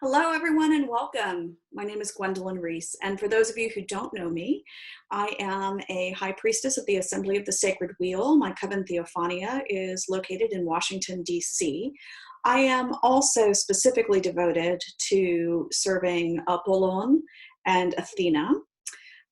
Hello, everyone, and welcome. My name is Gwendolyn Reece, and for those of you who don't know me, I am a High Priestess of the Assembly of the Sacred Wheel. My coven Theophania is located in Washington, D.C. I am also specifically devoted to serving Apollon and Athena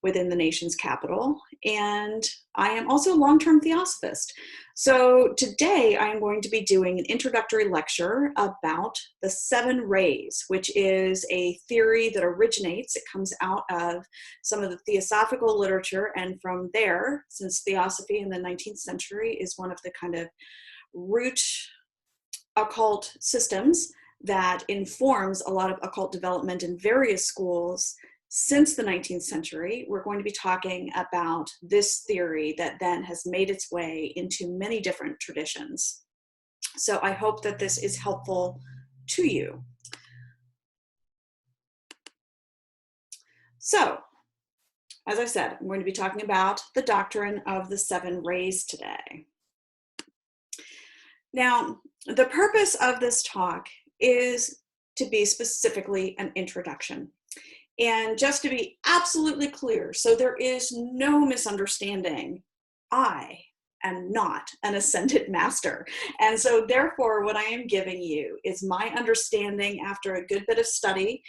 within the nation's capital, and I am also a long-term Theosophist. So today I am going to be doing an introductory lecture about the 7 rays, which is a theory that originates, it comes out of some of the Theosophical literature, and from there, since Theosophy in the 19th century is one of the kind of root occult systems that informs a lot of occult development in various schools since the 19th century, we're going to be talking about this theory that then has made its way into many different traditions. So I hope that this is helpful to you. So, as I said, I'm going to be talking about the doctrine of the 7 rays today. Now, the purpose of this talk is to be specifically an introduction. And just to be absolutely clear, so there is no misunderstanding, I am not an ascended master. And so therefore, what I am giving you is my understanding after a good bit of study.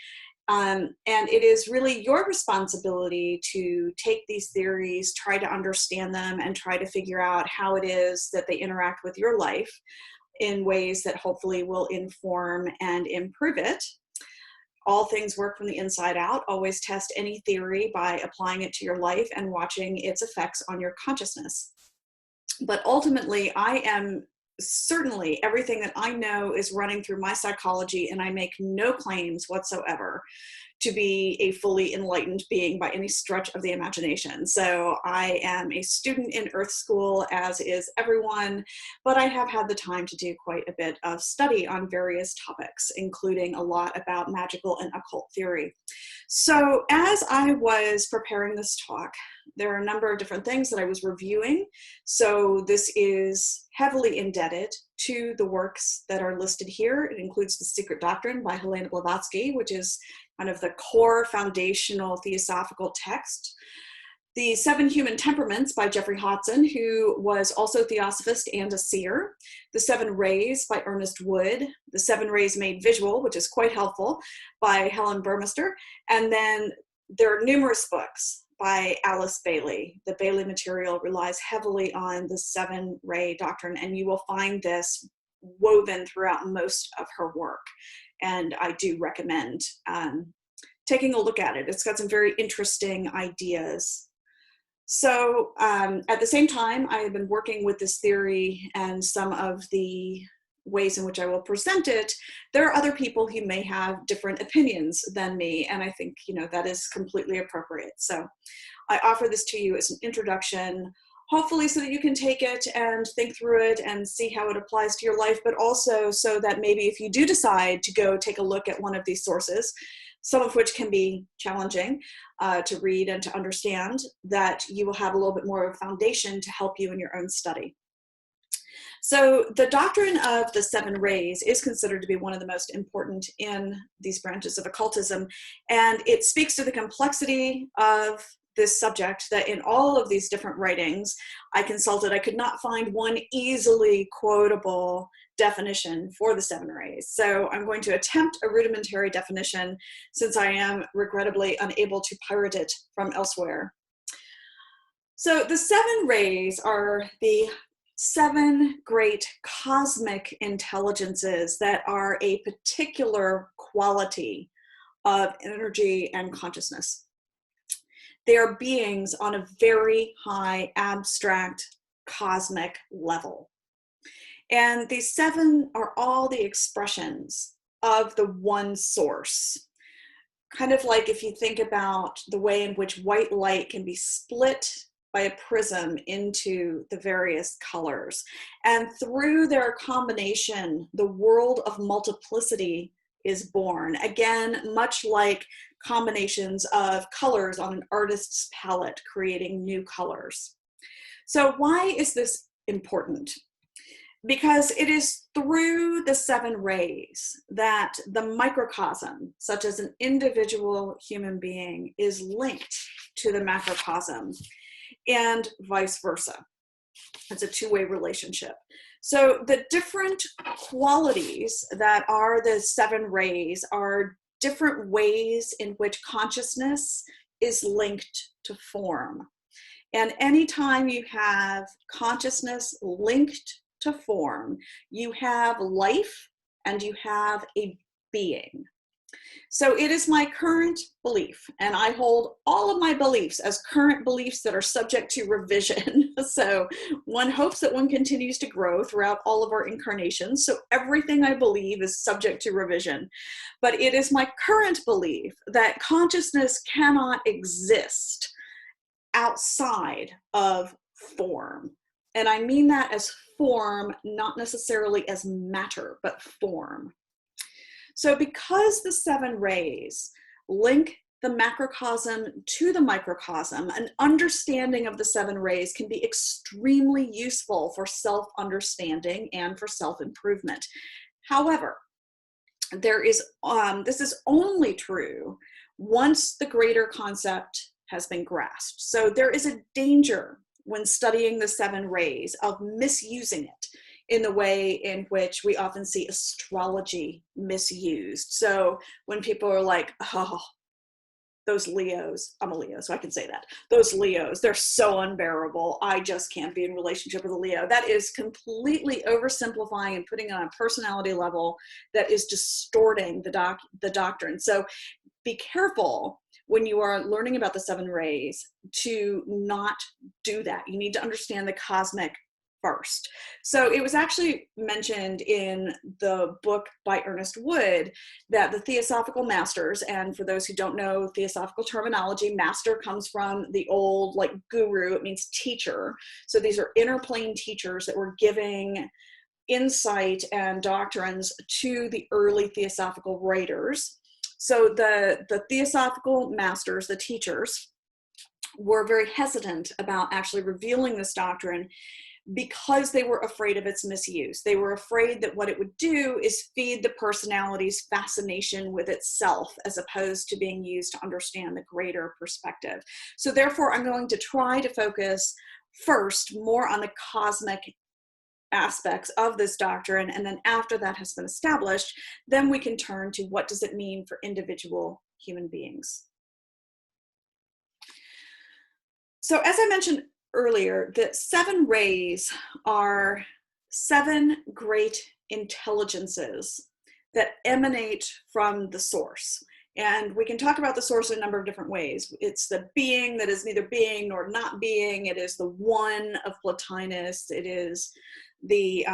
And it is really your responsibility to take these theories, try to understand them, and try to figure out how it is that they interact with your life in ways that hopefully will inform and improve it. All things work from the inside out. Always test any theory by applying it to your life and watching its effects on your consciousness. But ultimately, I am certainly, everything that I know is running through my psychology, and I make no claims whatsoever to be a fully enlightened being by any stretch of the imagination. So I am a student in Earth School, as is everyone, but I have had the time to do quite a bit of study on various topics, including a lot about magical and occult theory. So as I was preparing this talk, there are a number of different things that I was reviewing. So this is heavily indebted to the works that are listed here. It includes The Secret Doctrine by Helena Blavatsky, which is kind of the core foundational theosophical text. The 7 Human Temperaments by Jeffrey Hodson, who was also a Theosophist and a seer. The 7 Rays by Ernest Wood. The 7 Rays Made Visual, which is quite helpful, by Helen Burmester. And then there are numerous books by Alice Bailey. The Bailey material relies heavily on the 7-ray doctrine, and you will find this woven throughout most of her work. And I do recommend taking a look at it. It's got some very interesting ideas. So at the same time, I have been working with this theory and some of the ways in which I will present it. There are other people who may have different opinions than me, and I think, you know, that is completely appropriate. So I offer this to you as an introduction, hopefully so that you can take it and think through it and see how it applies to your life, but also so that maybe if you do decide to go take a look at one of these sources, some of which can be challenging to read and to understand, that you will have a little bit more of a foundation to help you in your own study. So the doctrine of the 7 rays is considered to be one of the most important in these branches of occultism, and it speaks to the complexity of this subject that in all of these different writings I consulted, I could not find one easily quotable definition for the 7 rays. So I'm going to attempt a rudimentary definition since I am regrettably unable to pirate it from elsewhere. So the 7 rays are the 7 great cosmic intelligences that are a particular quality of energy and consciousness. They are beings on a very high abstract cosmic level. And these 7 are all the expressions of the one source. Kind of like if you think about the way in which white light can be split by a prism into the various colors. And through their combination, the world of multiplicity is born. Again, much like combinations of colors on an artist's palette, creating new colors. So why is this important? because it is through the 7 rays that the microcosm, such as an individual human being, is linked to the macrocosm, and vice versa. It's a two-way relationship. So the different qualities that are the 7 rays are different ways in which consciousness is linked to form. And anytime you have consciousness linked to form, you have life and you have a being. So it is my current belief, and I hold all of my beliefs as current beliefs that are subject to revision. So one hopes that one continues to grow throughout all of our incarnations. So everything I believe is subject to revision. But it is my current belief that consciousness cannot exist outside of form. And I mean that as form, not necessarily as matter, but form. So because the 7 rays link the macrocosm to the microcosm, an understanding of the 7 rays can be extremely useful for self-understanding and for self-improvement. However, this is only true once the greater concept has been grasped. So there is a danger when studying the 7 rays of misusing it in the way in which we often see astrology misused. So when people are like, oh, those Leos, I'm a Leo, so I can say that. Those Leos, they're so unbearable. I just can't be in relationship with a Leo. That is completely oversimplifying and putting on a personality level that is distorting the doctrine. So be careful when you are learning about the 7 rays to not do that. You need to understand the cosmic first. So it was actually mentioned in the book by Ernest Wood that the Theosophical Masters, and for those who don't know Theosophical terminology, master comes from the old like guru, it means teacher. So these are inner plane teachers that were giving insight and doctrines to the early Theosophical writers. So the Theosophical Masters, the teachers, were very hesitant about actually revealing this doctrine because they were afraid of its misuse. They were afraid that what it would do is feed the personality's fascination with itself, as opposed to being used to understand the greater perspective. So therefore, I'm going to try to focus first more on the cosmic aspects of this doctrine, and then after that has been established, then we can turn to what does it mean for individual human beings. So as I mentioned earlier, the 7 rays are 7 great intelligences that emanate from the source. And we can talk about the source in a number of different ways. It's the being that is neither being nor not being. It is the one of Plotinus. It is the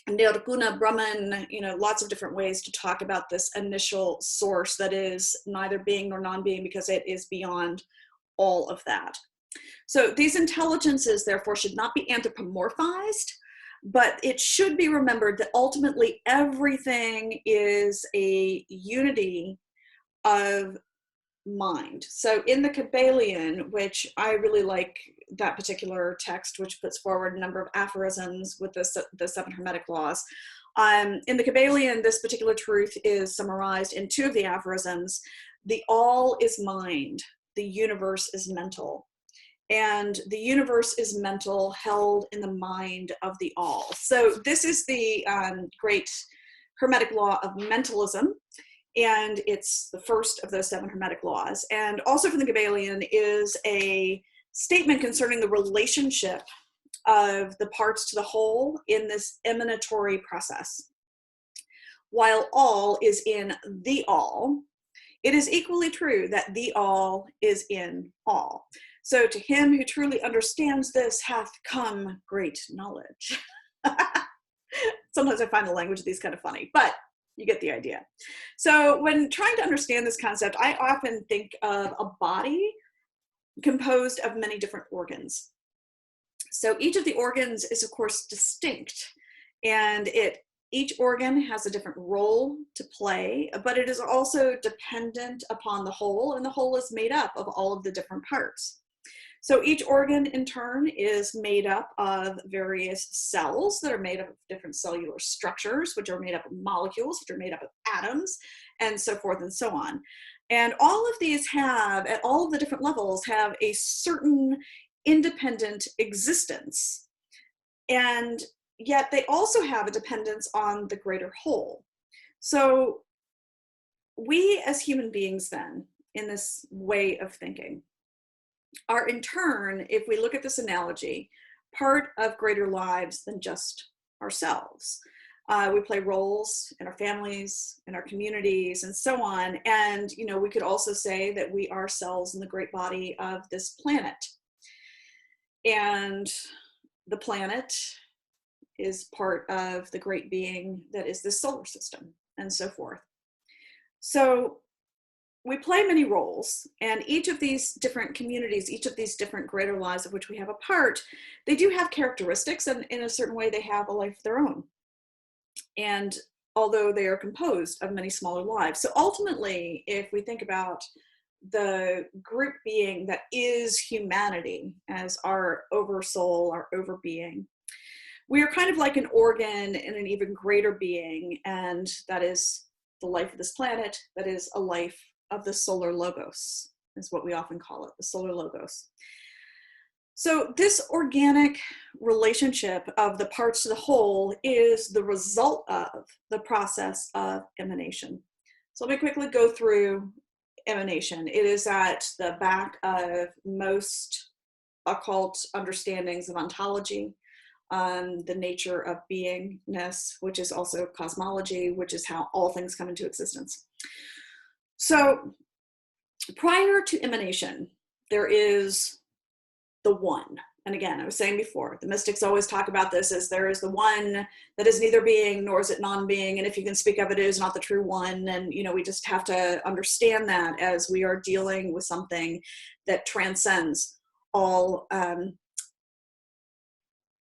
Nirguna Brahman, lots of different ways to talk about this initial source that is neither being nor non-being, because it is beyond all of that. So these intelligences, therefore, should not be anthropomorphized, but it should be remembered that ultimately everything is a unity of mind. So in the Kybalion, which I really like that particular text, which puts forward a number of aphorisms with the 7 Hermetic laws, in the Kybalion, this particular truth is summarized in 2 of the aphorisms. The all is mind, the universe is mental. And the universe is mental, held in the mind of the all. So this is the great Hermetic law of mentalism, and it's the first of those 7 Hermetic laws. And also from the Kybalion is a statement concerning the relationship of the parts to the whole in this emanatory process. While all is in the all, it is equally true that the all is in all. So to him who truly understands this hath come great knowledge. Sometimes I find the language of these kind of funny, but you get the idea. So when trying to understand this concept, I often think of a body composed of many different organs. So each of the organs is, of course, distinct, and each organ has a different role to play, but it is also dependent upon the whole, and the whole is made up of all of the different parts. So each organ in turn is made up of various cells that are made up of different cellular structures, which are made up of molecules, which are made up of atoms, and so forth and so on. And all of these have, at all of the different levels, have a certain independent existence. And yet they also have a dependence on the greater whole. So we as human beings then, in this way of thinking, are in turn, if we look at this analogy, part of greater lives than just ourselves. We play roles in our families, in our communities, and so on. And, you know, we could also say that we are cells in the great body of this planet. And the planet is part of the great being that is the solar system, and so forth. So we play many roles, and each of these different communities, each of these different greater lives of which we have a part, they do have characteristics, and in a certain way they have a life of their own. And although they are composed of many smaller lives. So ultimately, if we think about the group being that is humanity as our oversoul, our overbeing, we are kind of like an organ in an even greater being, and that is the life of this planet, that is a life of the solar logos, is what we often call it, the solar logos. So this organic relationship of the parts to the whole is the result of the process of emanation. So let me quickly go through emanation. It is at the back of most occult understandings of ontology, the nature of beingness, which is also cosmology, which is how all things come into existence. So prior to emanation, there is the one. And again, I was saying before, the mystics always talk about this as there is the one that is neither being nor is it non-being. And if you can speak of it, it is not the true one. And, you know, we just have to understand that as we are dealing with something that transcends all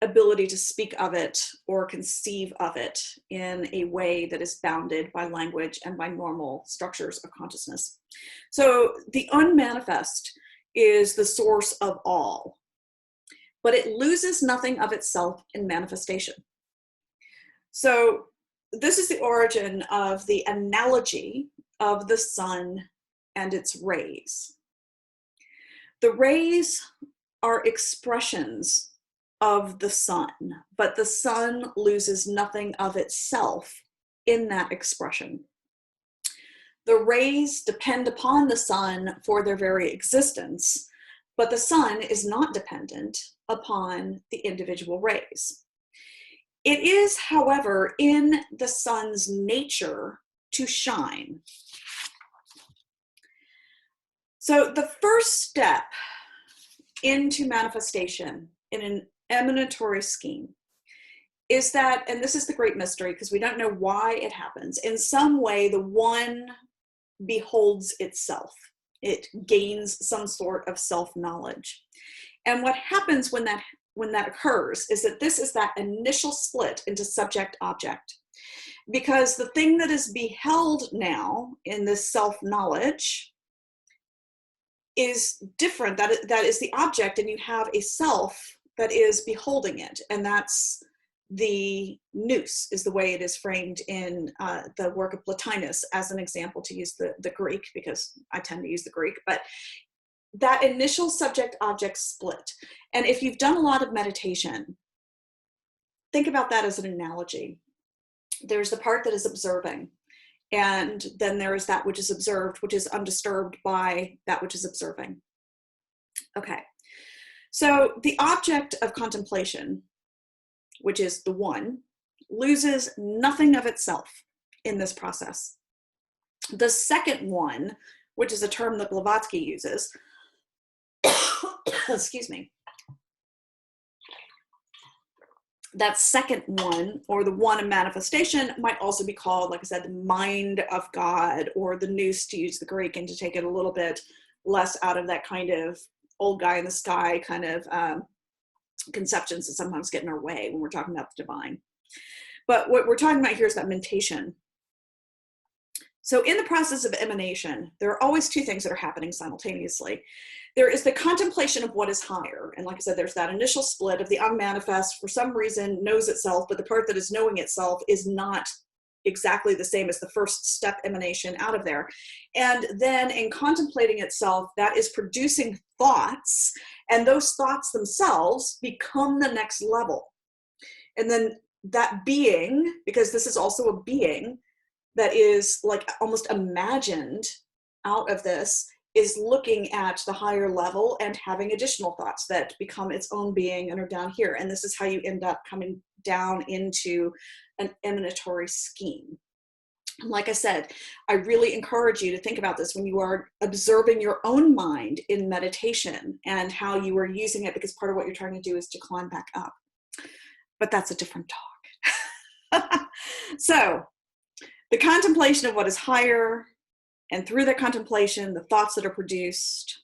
ability to speak of it or conceive of it in a way that is bounded by language and by normal structures of consciousness. So the unmanifest is the source of all, but it loses nothing of itself in manifestation. So this is the origin of the analogy of the sun and its rays. The rays are expressions of the sun, but the sun loses nothing of itself in that expression. The rays depend upon the sun for their very existence, but the sun is not dependent upon the individual rays. It is, however, in the sun's nature to shine. So the first step into manifestation in an emanatory scheme is that, and this is the great mystery because we don't know why it happens, in some way the one beholds itself. It gains some sort of self-knowledge. And what happens when that occurs is that this is that initial split into subject-object. Because the thing that is beheld now in this self-knowledge is different. That is the object, and you have a self that is beholding it. And that's the nous, is the way it is framed in the work of Plotinus as an example, to use the Greek, because I tend to use the Greek, but that initial subject-object split. And if you've done a lot of meditation, think about that as an analogy. There's the part that is observing, and then there is that which is observed, which is undisturbed by that which is observing. Okay, so the object of contemplation, which is the one, loses nothing of itself in this process. The second one, which is a term that Blavatsky uses, excuse me, that second one, or the one in manifestation, might also be called, like I said, the mind of God, or the nous, to use the Greek, and to take it a little bit less out of that kind of old guy in the sky kind of conceptions that sometimes get in our way when we're talking about the divine. But what we're talking about here is that mentation. So in the process of emanation, there are always two things that are happening simultaneously. There is the contemplation of what is higher. And like I said, there's that initial split of the unmanifest, for some reason, knows itself, but the part that is knowing itself is not exactly the same as the first step emanation out of there. And then in contemplating itself, that is producing thoughts, and those thoughts themselves become the next level. And then that being, because this is also a being that is like almost imagined out of this, is looking at the higher level and having additional thoughts that become its own being and are down here. And this is how you end up coming down into an emanatory scheme. And like I said, I really encourage you to think about this when you are observing your own mind in meditation and how you are using it, because part of what you're trying to do is to climb back up. But that's a different talk. So the contemplation of what is higher, and through that contemplation, the thoughts that are produced,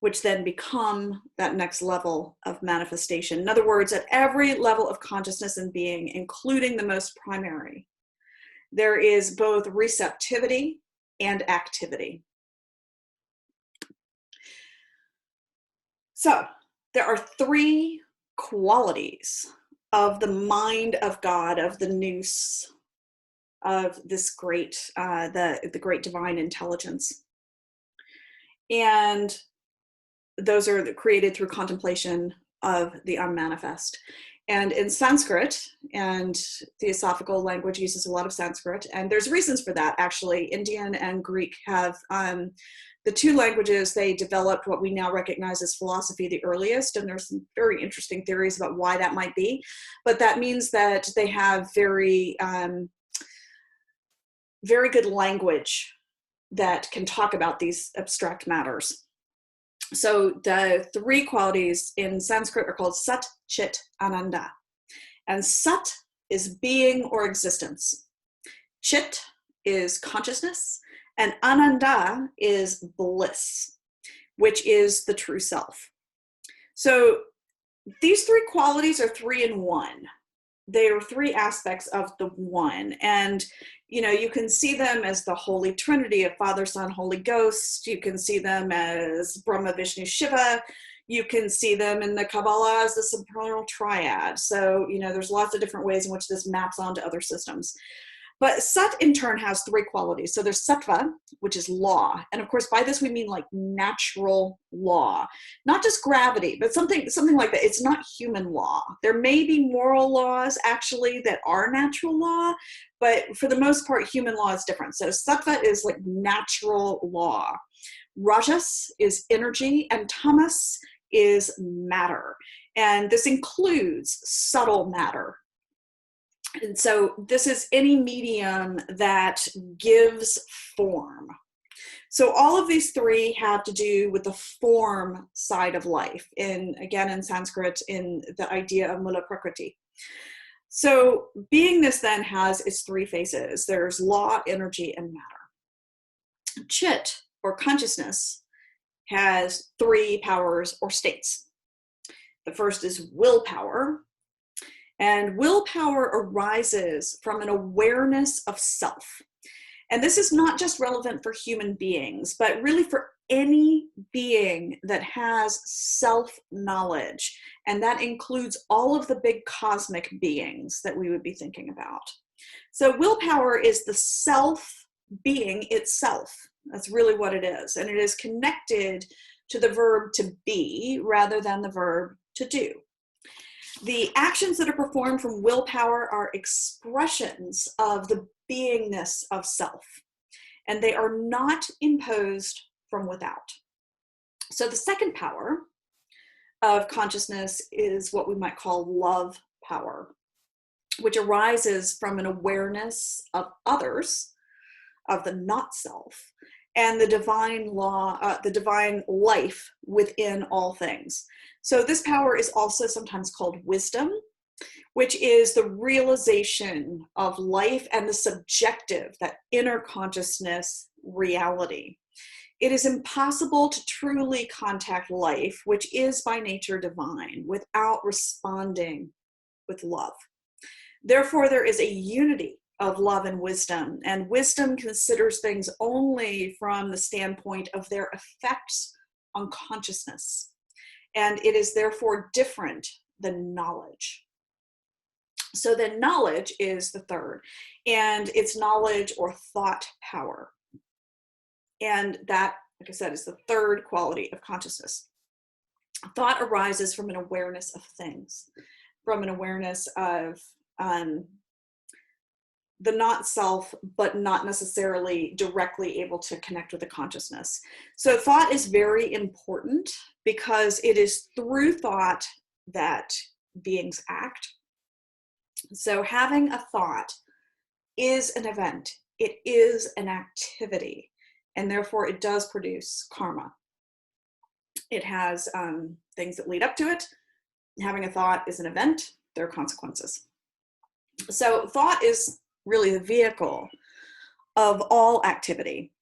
which then become that next level of manifestation. In other words, at every level of consciousness and being, including the most primary, there is both receptivity and activity. So there are three qualities of the mind of God, of the nous, of this great, the great divine intelligence. And those are created through contemplation of the unmanifest. And in Sanskrit, and Theosophical language uses a lot of Sanskrit, and there's reasons for that, actually. Indian and Greek have, the two languages, they developed what we now recognize as philosophy the earliest, and there's some very interesting theories about why that might be. But that means that they have very good language that can talk about these abstract matters. So the three qualities in Sanskrit are called Sat, Chit, Ananda. And Sat is being or existence. Chit is consciousness. And Ananda is bliss, which is the true self. So these three qualities are three in one. They are three aspects of the one. And, you know, you can see them as the Holy Trinity of Father, Son, Holy Ghost. You can see them as Brahma, Vishnu, Shiva. You can see them in the Kabbalah as the supernal triad. So, you know, there's lots of different ways in which this maps onto other systems. But Sat in turn has three qualities. So there's Sattva, which is law. And of course, by this we mean like natural law, not just gravity, but something like that. It's not human law. There may be moral laws actually that are natural law, but for the most part, human law is different. So Sattva is like natural law. Rajas is energy, and Tamas is matter. And this includes subtle matter. And so this is any medium that gives form. So all of these three have to do with the form side of life, again in Sanskrit, in the idea of mula prakriti. So beingness then has its three phases. There's law, energy, and matter. Chit, or consciousness, has three powers or states. The first is willpower. And willpower arises from an awareness of self. And this is not just relevant for human beings, but really for any being that has self-knowledge. And that includes all of the big cosmic beings that we would be thinking about. So willpower is the self being itself. That's really what it is. And it is connected to the verb to be rather than the verb to do. The actions that are performed from willpower are expressions of the beingness of self, and they are not imposed from without. So the second power of consciousness is what we might call love power, which arises from an awareness of others, of the not self, and the divine law, the divine life within all things. So this power is also sometimes called wisdom, which is the realization of life and the subjective, that inner consciousness reality. It is impossible to truly contact life, which is by nature divine, without responding with love. Therefore, there is a unity of love and wisdom considers things only from the standpoint of their effects on consciousness, and it is therefore different than knowledge. So then knowledge is the third, and it's knowledge or thought power. And that, like I said, is the third quality of consciousness. Thought arises from an awareness of things, from an awareness of the not self, but not necessarily directly able to connect with the consciousness. So thought is very important because it is through thought that beings act. So having a thought is an event, it is an activity, and therefore it does produce karma. It has things that lead up to it. Having a thought is an event, there are consequences. So thought is really the vehicle of all activity.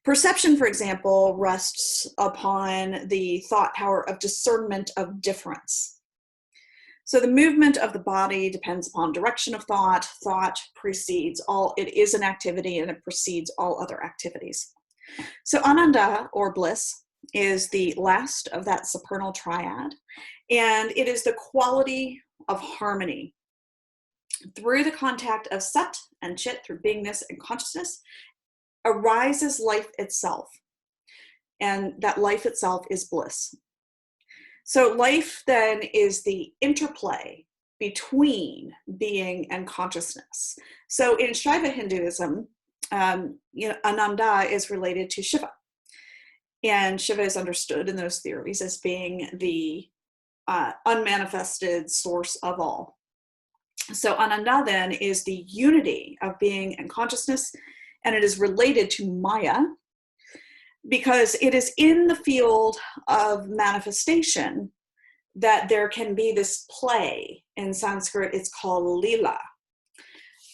Perception, for example, rests upon the thought power of discernment of difference. So the movement of the body depends upon direction of thought. Thought precedes all, it is an activity and it precedes all other activities. So Ananda, or bliss, is the last of that supernal triad, and it is the quality of harmony. Through the contact of Sat and Chit, through beingness and consciousness, arises life itself, and that life itself is bliss. So life then is the interplay between being and consciousness. So in Shaiva Hinduism, Ananda is related to Shiva. And Shiva is understood in those theories as being the unmanifested source of all. So Ananda then is the unity of being and consciousness, and it is related to Maya because it is in the field of manifestation that there can be this play. In Sanskrit, it's called lila.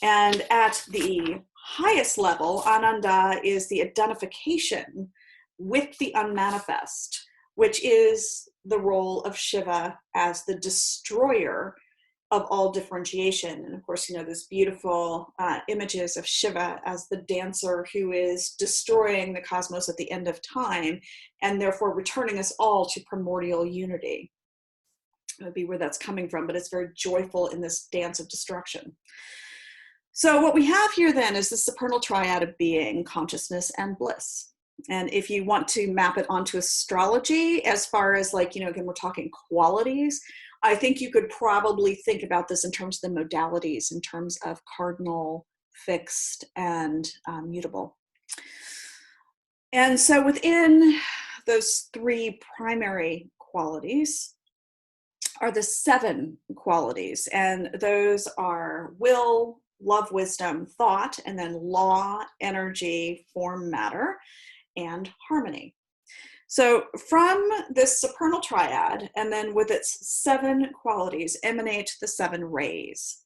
And at the highest level, Ananda is the identification with the unmanifest, which is the role of Shiva as the destroyer of all differentiation. And of course, you know, there's beautiful images of Shiva as the dancer who is destroying the cosmos at the end of time, and therefore returning us all to primordial unity. That would be where that's coming from, but it's very joyful in this dance of destruction. So what we have here then is the supernal triad of being, consciousness, and bliss. And if you want to map it onto astrology, as far as like, you know, again, we're talking qualities, I think you could probably think about this in terms of the modalities, in terms of cardinal, fixed, and mutable. And so within those three primary qualities are the 7 qualities. And those are will, love, wisdom, thought, and then law, energy, form, matter, and harmony. So from this supernal triad, and then with its 7 qualities, emanate the 7 rays.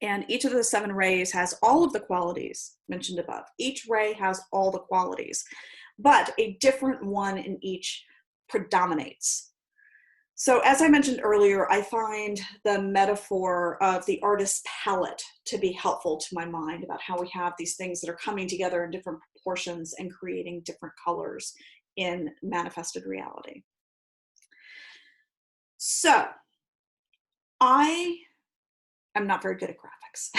And each of the 7 rays has all of the qualities mentioned above. Each ray has all the qualities, but a different one in each predominates. So as I mentioned earlier, I find the metaphor of the artist's palette to be helpful to my mind about how we have these things that are coming together in different proportions and creating different colors in manifested reality. So I am not very good at graphics.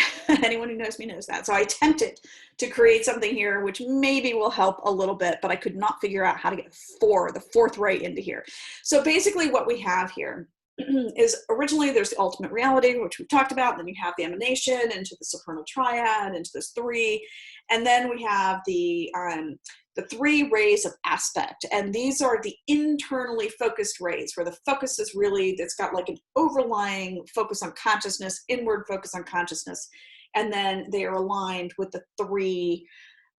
Anyone who knows me knows that. So I attempted to create something here which maybe will help a little bit, but I could not figure out how to get the fourth ray into here. So basically what we have here is originally there's the ultimate reality, which we've talked about. Then you have the emanation into the supernal triad, into this 3. And then we have the 3 rays of aspect. And these are the internally focused rays, where the focus is really, it's got like an overlying focus on consciousness, inward focus on consciousness. And then they are aligned with the 3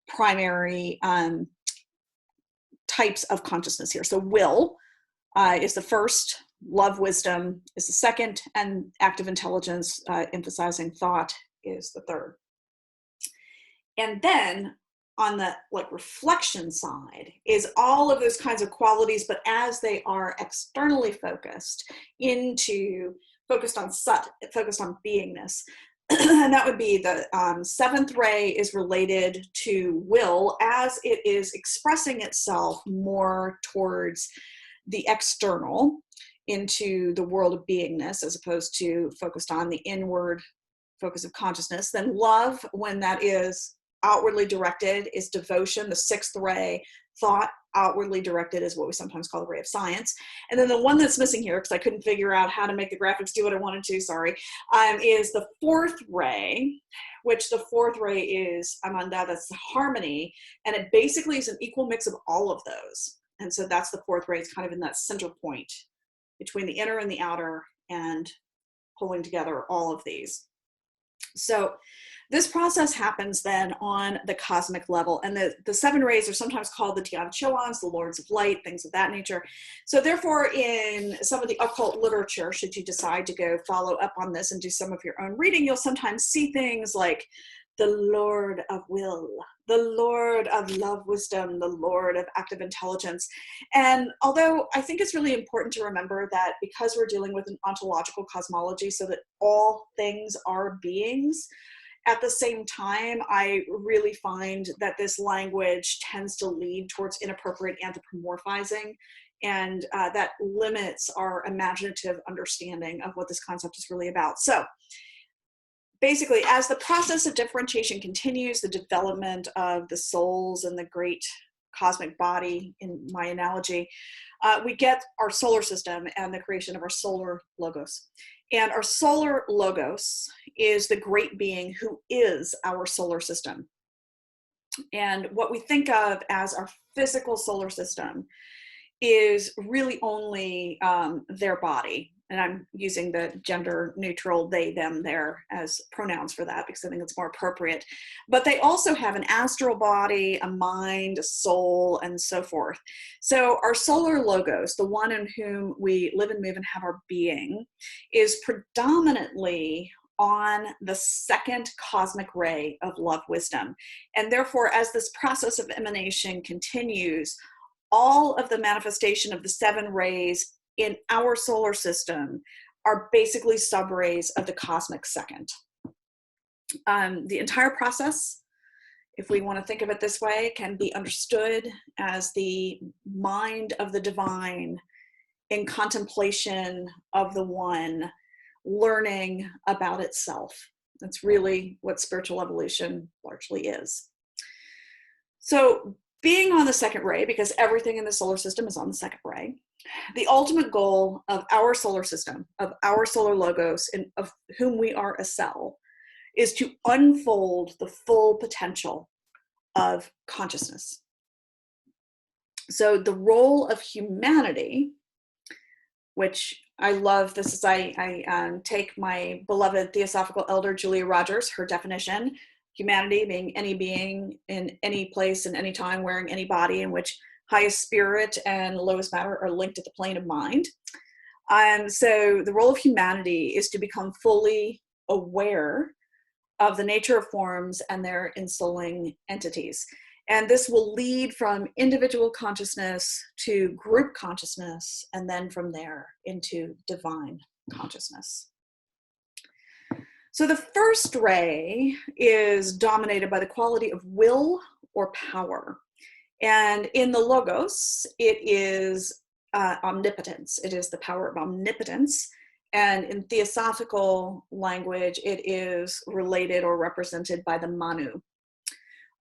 primary types of consciousness here. So will is the first, love, wisdom is the second, and active intelligence, emphasizing thought, is the third. And then on the like reflection side is all of those kinds of qualities, but as they are externally focused on Sat, focused on beingness, and that would be the seventh ray is related to will as it is expressing itself more towards the external into the world of beingness as opposed to focused on the inward focus of consciousness. Then love, when that is outwardly directed, is devotion. The sixth ray, thought, outwardly directed, is what we sometimes call the ray of science. And then the one that's missing here, because I couldn't figure out how to make the graphics do what I wanted to, sorry, is the fourth ray, which the fourth ray is Amanda, that's the harmony, and it basically is an equal mix of all of those. And so that's the fourth ray. It's kind of in that center point between the inner and the outer and pulling together all of these. So this process happens then on the cosmic level, and the seven rays are sometimes called the Tian Choans, the Lords of Light, things of that nature. So therefore, in some of the occult literature, should you decide to go follow up on this and do some of your own reading, you'll sometimes see things like the Lord of Will, the Lord of Love, Wisdom, the Lord of Active Intelligence. And although I think it's really important to remember that because we're dealing with an ontological cosmology, so that all things are beings, at the same time, I really find that this language tends to lead towards inappropriate anthropomorphizing, and that limits our imaginative understanding of what this concept is really about. So basically, as the process of differentiation continues, the development of the souls and the great cosmic body, in my analogy, we get our solar system and the creation of our solar logos. And our solar logos is the great being who is our solar system. And what we think of as our physical solar system is really only their body. And I'm using the gender neutral they, them, their as pronouns for that because I think it's more appropriate. But they also have an astral body, a mind, a soul, and so forth. So our solar logos, the one in whom we live and move and have our being, is predominantly on the second cosmic ray of love wisdom. And therefore, as this process of emanation continues, all of the manifestation of the seven rays in our solar system are basically subrays of the cosmic second. The entire process, if we want to think of it this way, can be understood as the mind of the divine in contemplation of the one, learning about itself. That's really what spiritual evolution largely is. So being on the second ray, because everything in the solar system is on the second ray, the ultimate goal of our solar system, of our solar logos, and of whom we are a cell, is to unfold the full potential of consciousness. So the role of humanity, which I love, this is, I take my beloved Theosophical elder, Julia Rogers, her definition, humanity being any being in any place and any time wearing any body in which highest spirit and lowest matter are linked at the plane of mind. So the role of humanity is to become fully aware of the nature of forms and their ensouling entities. And this will lead from individual consciousness to group consciousness, and then from there into divine consciousness. So the first ray is dominated by the quality of will or power. And in the Logos, it is omnipotence. It is the power of omnipotence. And in Theosophical language, it is related or represented by the Manu.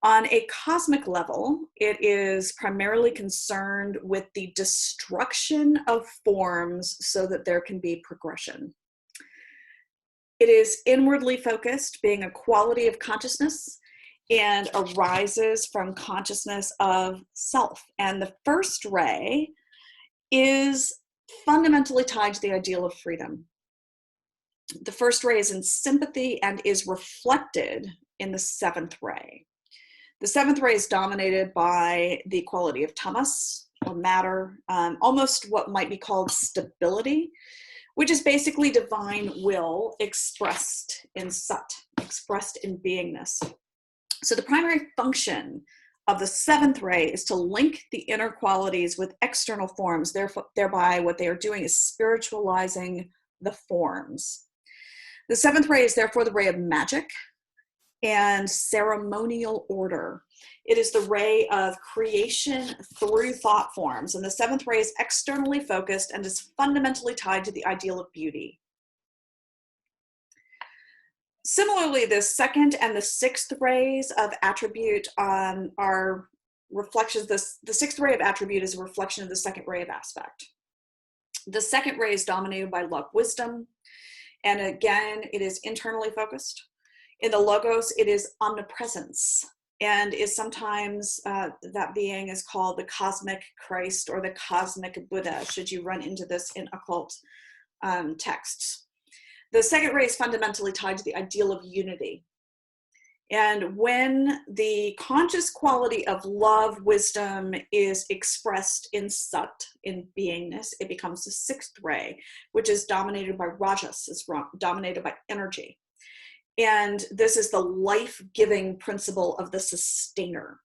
On a cosmic level, it is primarily concerned with the destruction of forms so that there can be progression. It is inwardly focused, being a quality of consciousness, and arises from consciousness of self. And the first ray is fundamentally tied to the ideal of freedom. The first ray is in sympathy and is reflected in the seventh ray. The seventh ray is dominated by the quality of tamas, or matter, almost what might be called stability, which is basically divine will expressed in sat, expressed in beingness. So the primary function of the seventh ray is to link the inner qualities with external forms. Thereby, what they are doing is spiritualizing the forms. The seventh ray is therefore the ray of magic and ceremonial order. It is the ray of creation through thought forms. And the seventh ray is externally focused and is fundamentally tied to the ideal of beauty. Similarly, the second and the sixth rays of attribute are reflections. The sixth ray of attribute is a reflection of the second ray of aspect. The second ray is dominated by love, wisdom, and again, it is internally focused. In the logos, it is omnipresence, and is sometimes, that being is called the cosmic Christ or the cosmic Buddha, should you run into this in occult texts. The second ray is fundamentally tied to the ideal of unity. And when the conscious quality of love, wisdom is expressed in Sat, in beingness, it becomes the sixth ray, which is dominated by Rajas, is dominated by energy. And this is the life-giving principle of the sustainer.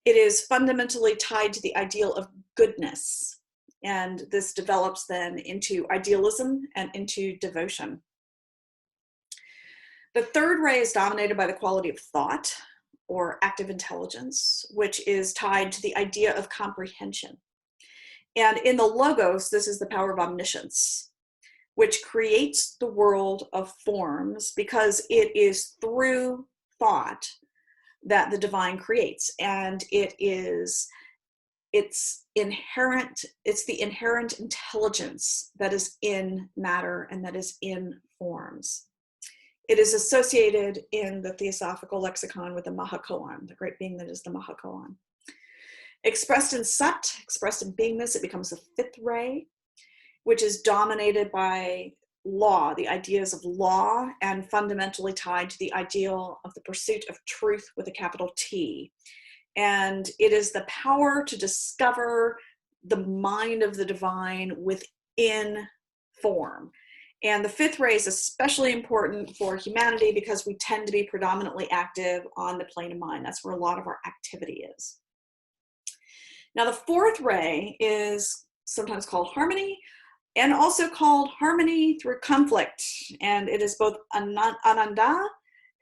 It is fundamentally tied to the ideal of goodness. And this develops then into idealism and into devotion. The third ray is dominated by the quality of thought or active intelligence, which is tied to the idea of comprehension. And in the logos, this is the power of omniscience, which creates the world of forms because it is through thought that the divine creates. And it's the inherent intelligence that is in matter and that is in forms. It is associated in the Theosophical lexicon with the Mahakoan, the great being that is the Mahakoan. Expressed in Sat, expressed in beingness, it becomes the fifth ray, which is dominated by law, the ideas of law, and fundamentally tied to the ideal of the pursuit of truth with a capital T. And it is the power to discover the mind of the divine within form. And the fifth ray is especially important for humanity because we tend to be predominantly active on the plane of mind. That's where a lot of our activity is. Now, the fourth ray is sometimes called harmony and also called harmony through conflict. And it is both Ananda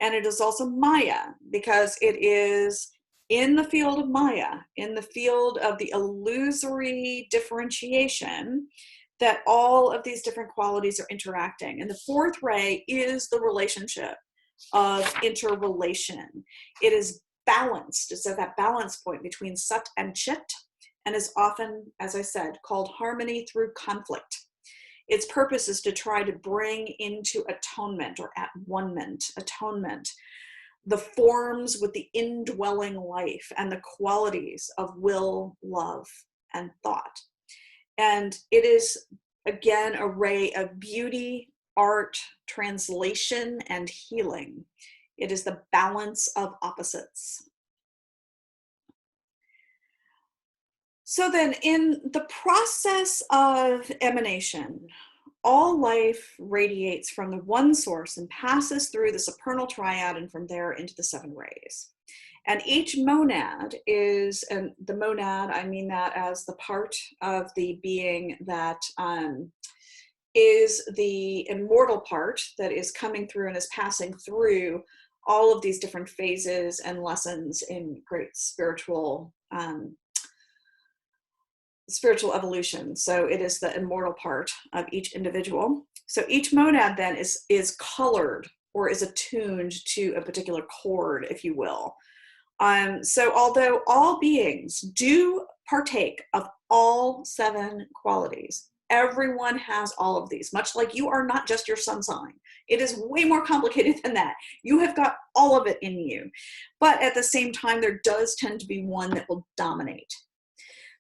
and it is also Maya because it is in the field of Maya, in the field of the illusory differentiation, that all of these different qualities are interacting. And the fourth ray is the relationship of interrelation. It is balanced. It's at that balance point between Sat and Chit, and is often, as I said, called harmony through conflict. Its purpose is to try to bring into atonement or at-one-ment, atonement, the forms with the indwelling life and the qualities of will, love, and thought. And it is, again, a ray of beauty, art, translation, and healing. It is the balance of opposites. So then, in the process of emanation, all life radiates from the one source and passes through the supernal triad and from there into the seven rays. And each monad is, and the monad, I mean that as the part of the being that is the immortal part that is coming through and is passing through all of these different phases and lessons in great spiritual evolution. So it is the immortal part of each individual. So each monad then is colored or is attuned to a particular chord, if you will. So although all beings do partake of all seven qualities, everyone has all of these, much like you are not just your sun sign. It is way more complicated than that. You have got all of it in you. But at the same time, there does tend to be one that will dominate.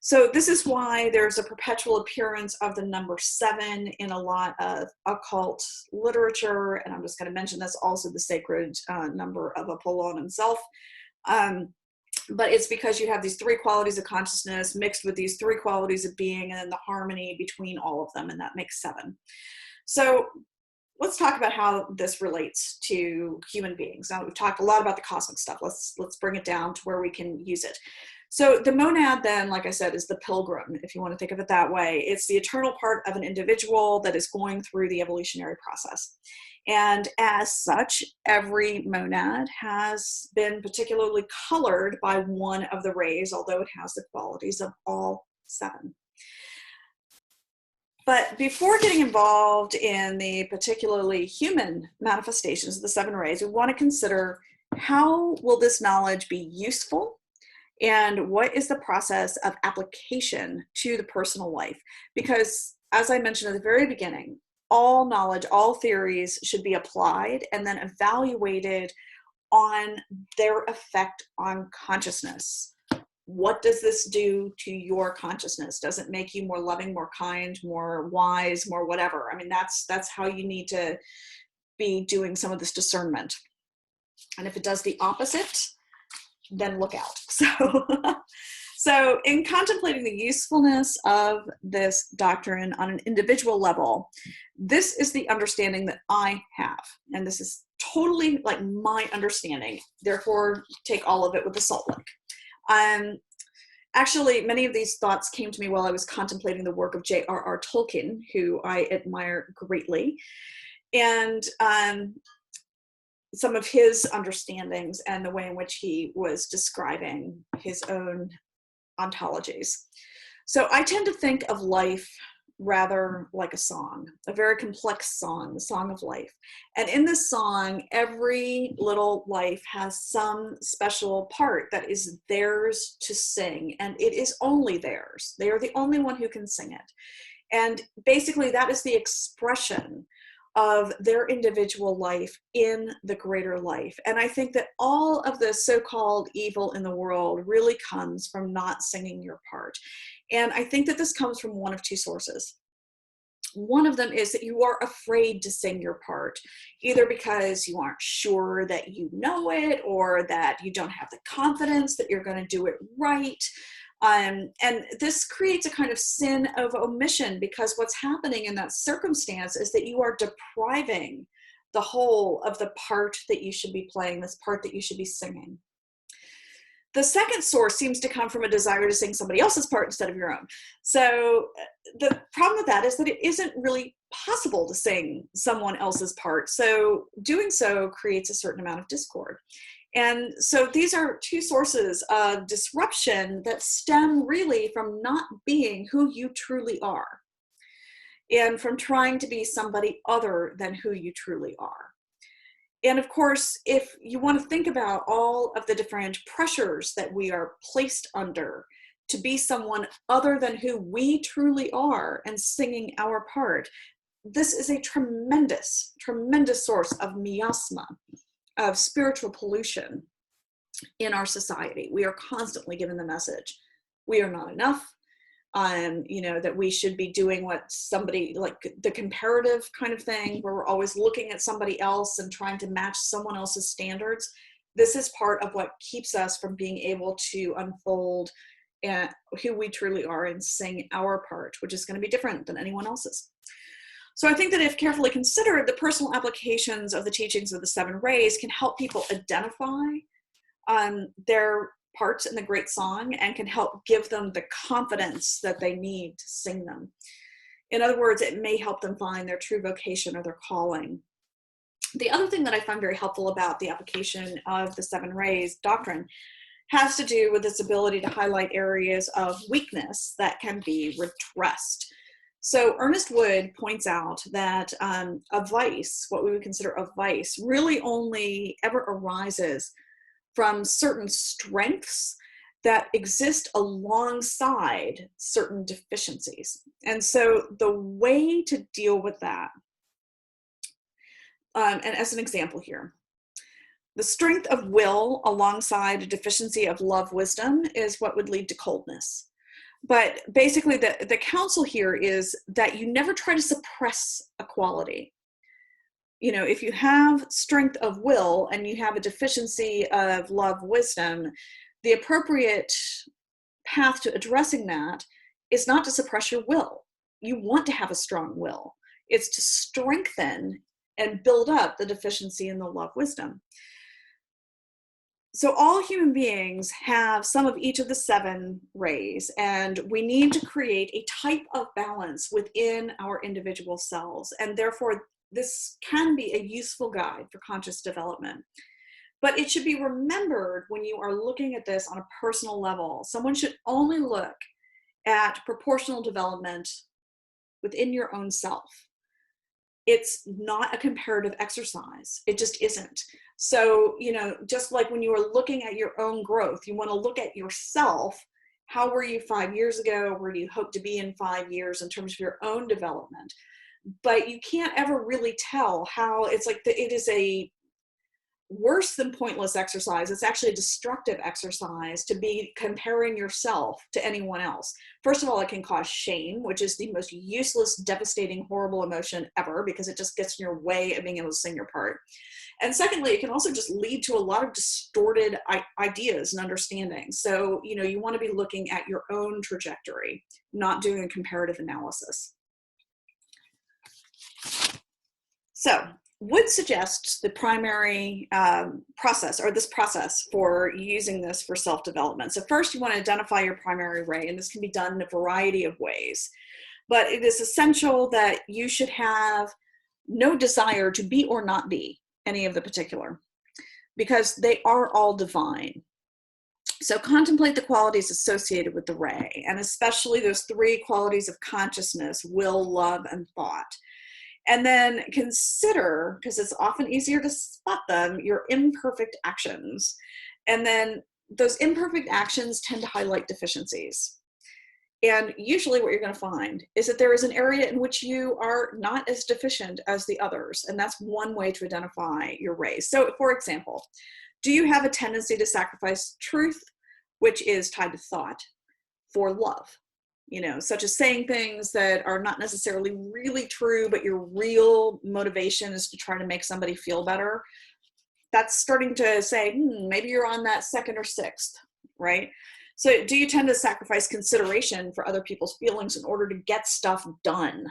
So this is why there's a perpetual appearance of the number 7 in a lot of occult literature. And I'm just going to mention that's also the sacred number of Apollon himself. But it's because you have these 3 qualities of consciousness mixed with these 3 qualities of being and then the harmony between all of them, and that makes 7. So let's talk about how this relates to human beings. Now, we've talked a lot about the cosmic stuff. Let's bring it down to where we can use it. So the monad then, like I said, is the pilgrim, if you want to think of it that way. It's the eternal part of an individual that is going through the evolutionary process. And as such, every monad has been particularly colored by one of the rays, although it has the qualities of all 7. But before getting involved in the particularly human manifestations of the 7 rays, we want to consider, how will this knowledge be useful? And what is the process of application to the personal life? Because, as I mentioned at the very beginning, all knowledge, all theories should be applied and then evaluated on their effect on consciousness. What does this do to your consciousness? Does it make you more loving, more kind, more wise, more whatever? I mean, that's how you need to be doing some of this discernment. And if it does the opposite, then look out. So in contemplating the usefulness of this doctrine on an individual level, this is the understanding that I have. And this is totally like my understanding. Therefore, take all of it with a salt lick. Actually, many of these thoughts came to me while I was contemplating the work of J.R.R. Tolkien, who I admire greatly. And some of his understandings and the way in which he was describing his own ontologies. So I tend to think of life rather like a song, a very complex song, the song of life. And in this song, every little life has some special part that is theirs to sing, and it is only theirs. They are the only one who can sing it. And basically that is the expression of their individual life in the greater life. And I think that all of the so-called evil in the world really comes from not singing your part. And I think that this comes from one of 2 sources. One of them is that you are afraid to sing your part, either because you aren't sure that you know it, or that you don't have the confidence that you're going to do it right. And this creates a kind of sin of omission, because what's happening in that circumstance is that you are depriving the whole of the part that you should be playing, this part that you should be singing. The second source seems to come from a desire to sing somebody else's part instead of your own. So the problem with that is that it isn't really possible to sing someone else's part. So doing so creates a certain amount of discord. And so these are 2 sources of disruption that stem really from not being who you truly are, and from trying to be somebody other than who you truly are. And of course, if you want to think about all of the different pressures that we are placed under to be someone other than who we truly are and singing our part, this is a tremendous, tremendous source of miasma, of spiritual pollution in our society. We are constantly given the message, we are not enough, that we should be doing what somebody, like the comparative kind of thing, where we're always looking at somebody else and trying to match someone else's standards. This is part of what keeps us from being able to unfold who we truly are and sing our part, which is going to be different than anyone else's. So I think that if carefully considered, the personal applications of the teachings of the 7 rays can help people identify their parts in the great song, and can help give them the confidence that they need to sing them. In other words, it may help them find their true vocation or their calling. The other thing that I find very helpful about the application of the 7 rays doctrine has to do with its ability to highlight areas of weakness that can be redressed. So Ernest Wood points out that a vice, what we would consider a vice, really only ever arises from certain strengths that exist alongside certain deficiencies. And so the way to deal with that, and as an example here, the strength of will alongside a deficiency of love wisdom is what would lead to coldness. But basically the counsel here is that you never try to suppress a quality. If you have strength of will and you have a deficiency of love wisdom, the appropriate path to addressing that is not to suppress your will. You want to have a strong will. It's to strengthen and build up the deficiency in the love wisdom. So all human beings have some of each of the 7 rays, and we need to create a type of balance within our individual selves. And therefore, this can be a useful guide for conscious development. But it should be remembered when you are looking at this on a personal level, someone should only look at proportional development within your own self. It's not a comparative exercise. It just isn't. So, just like when you are looking at your own growth, you want to look at yourself. How were you 5 years ago? Where do you hope to be in 5 years in terms of your own development? But you can't ever really tell how it's like it is a worse than pointless exercise. It's actually a destructive exercise to be comparing yourself to anyone else. First of all, it can cause shame, which is the most useless, devastating, horrible emotion ever, because it just gets in your way of being able to sing your part. And secondly, it can also just lead to a lot of distorted ideas and understanding. So, you want to be looking at your own trajectory, not doing a comparative analysis. So, would suggest the primary process, or this process for using this for self-development. So first you want to identify your primary ray, and this can be done in a variety of ways. But it is essential that you should have no desire to be or not be any of the particular, because they are all divine. So contemplate the qualities associated with the ray, and especially those 3 qualities of consciousness: will, love, and thought. And then consider, because it's often easier to spot them, your imperfect actions. And then those imperfect actions tend to highlight deficiencies. And usually what you're going to find is that there is an area in which you are not as deficient as the others. And that's one way to identify your rays. So for example, do you have a tendency to sacrifice truth, which is tied to thought, for love? Such as saying things that are not necessarily really true, but your real motivation is to try to make somebody feel better. That's starting to say, maybe you're on that 2nd or 6th, right? So do you tend to sacrifice consideration for other people's feelings in order to get stuff done?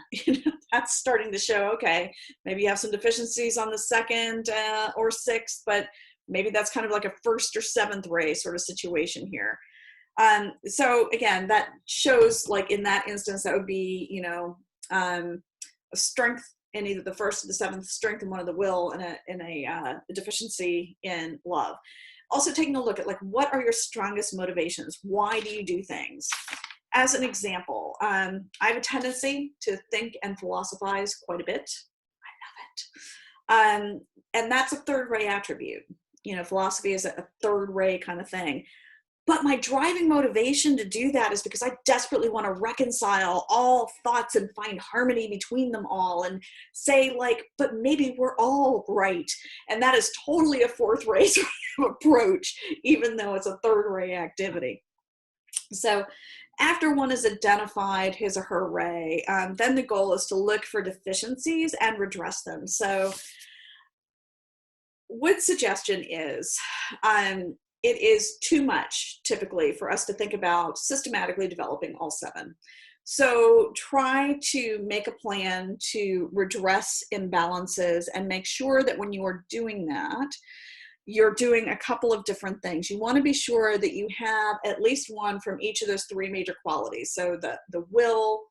That's starting to show, okay, maybe you have some deficiencies on the 2nd or 6th, but maybe that's kind of like a 1st or 7th ray sort of situation here. So again, that shows, like in that instance, that would be, a strength in either the 1st or the 7th, strength in one of the will, and a deficiency in love. Also taking a look at, like, what are your strongest motivations? Why do you do things? As an example, I have a tendency to think and philosophize quite a bit. I love it. And that's a 3rd ray attribute. Philosophy is a 3rd ray kind of thing. But my driving motivation to do that is because I desperately want to reconcile all thoughts and find harmony between them all, and say, like, but maybe we're all right. And that is totally a 4th ray sort of approach, even though it's a 3rd ray activity. So after one has identified his or her ray, then the goal is to look for deficiencies and redress them. So what suggestion is, it is too much typically for us to think about systematically developing all 7. So try to make a plan to redress imbalances, and make sure that when you are doing that, you're doing a couple of different things. You want to be sure that you have at least one from each of those 3 major qualities. So the will,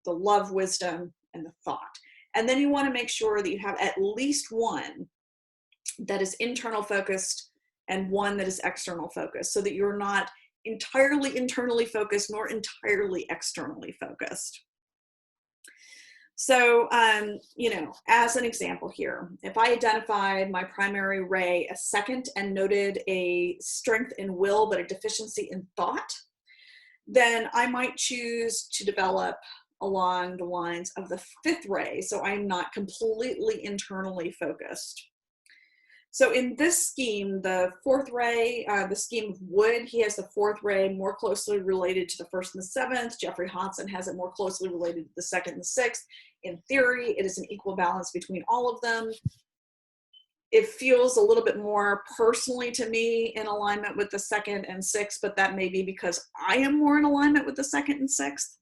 the love, wisdom, and the thought. And then you want to make sure that you have at least one that is internal focused and one that is external focused, so that you're not entirely internally focused nor entirely externally focused. So, as an example here, if I identified my primary ray as 2nd and noted a strength in will but a deficiency in thought, then I might choose to develop along the lines of the 5th ray, so I'm not completely internally focused. So in this scheme, the 4th ray, the scheme of Wood, he has the 4th ray more closely related to the 1st and the 7th. Jeffrey Hodson has it more closely related to the 2nd and the 6th. In theory, it is an equal balance between all of them. It feels a little bit more personally to me in alignment with the 2nd and 6th, but that may be because I am more in alignment with the 2nd and 6th.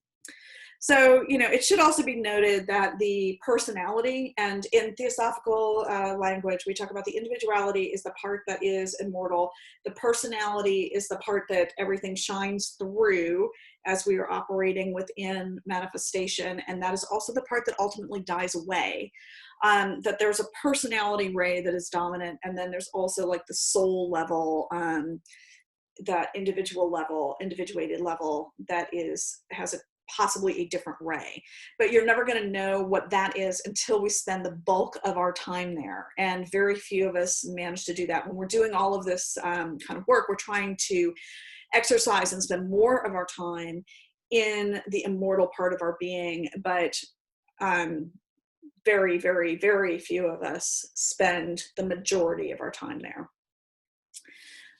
So, it should also be noted that the personality, and in Theosophical language, we talk about the individuality is the part that is immortal. The personality is the part that everything shines through as we are operating within manifestation. And that is also the part that ultimately dies away. That there's a personality ray that is dominant. And then there's also like the soul level, that individual level, individuated level that has possibly a different ray. But you're never going to know what that is until we spend the bulk of our time there. And very few of us manage to do that. When we're doing all of this kind of work, we're trying to exercise and spend more of our time in the immortal part of our being. But very, very, very few of us spend the majority of our time there.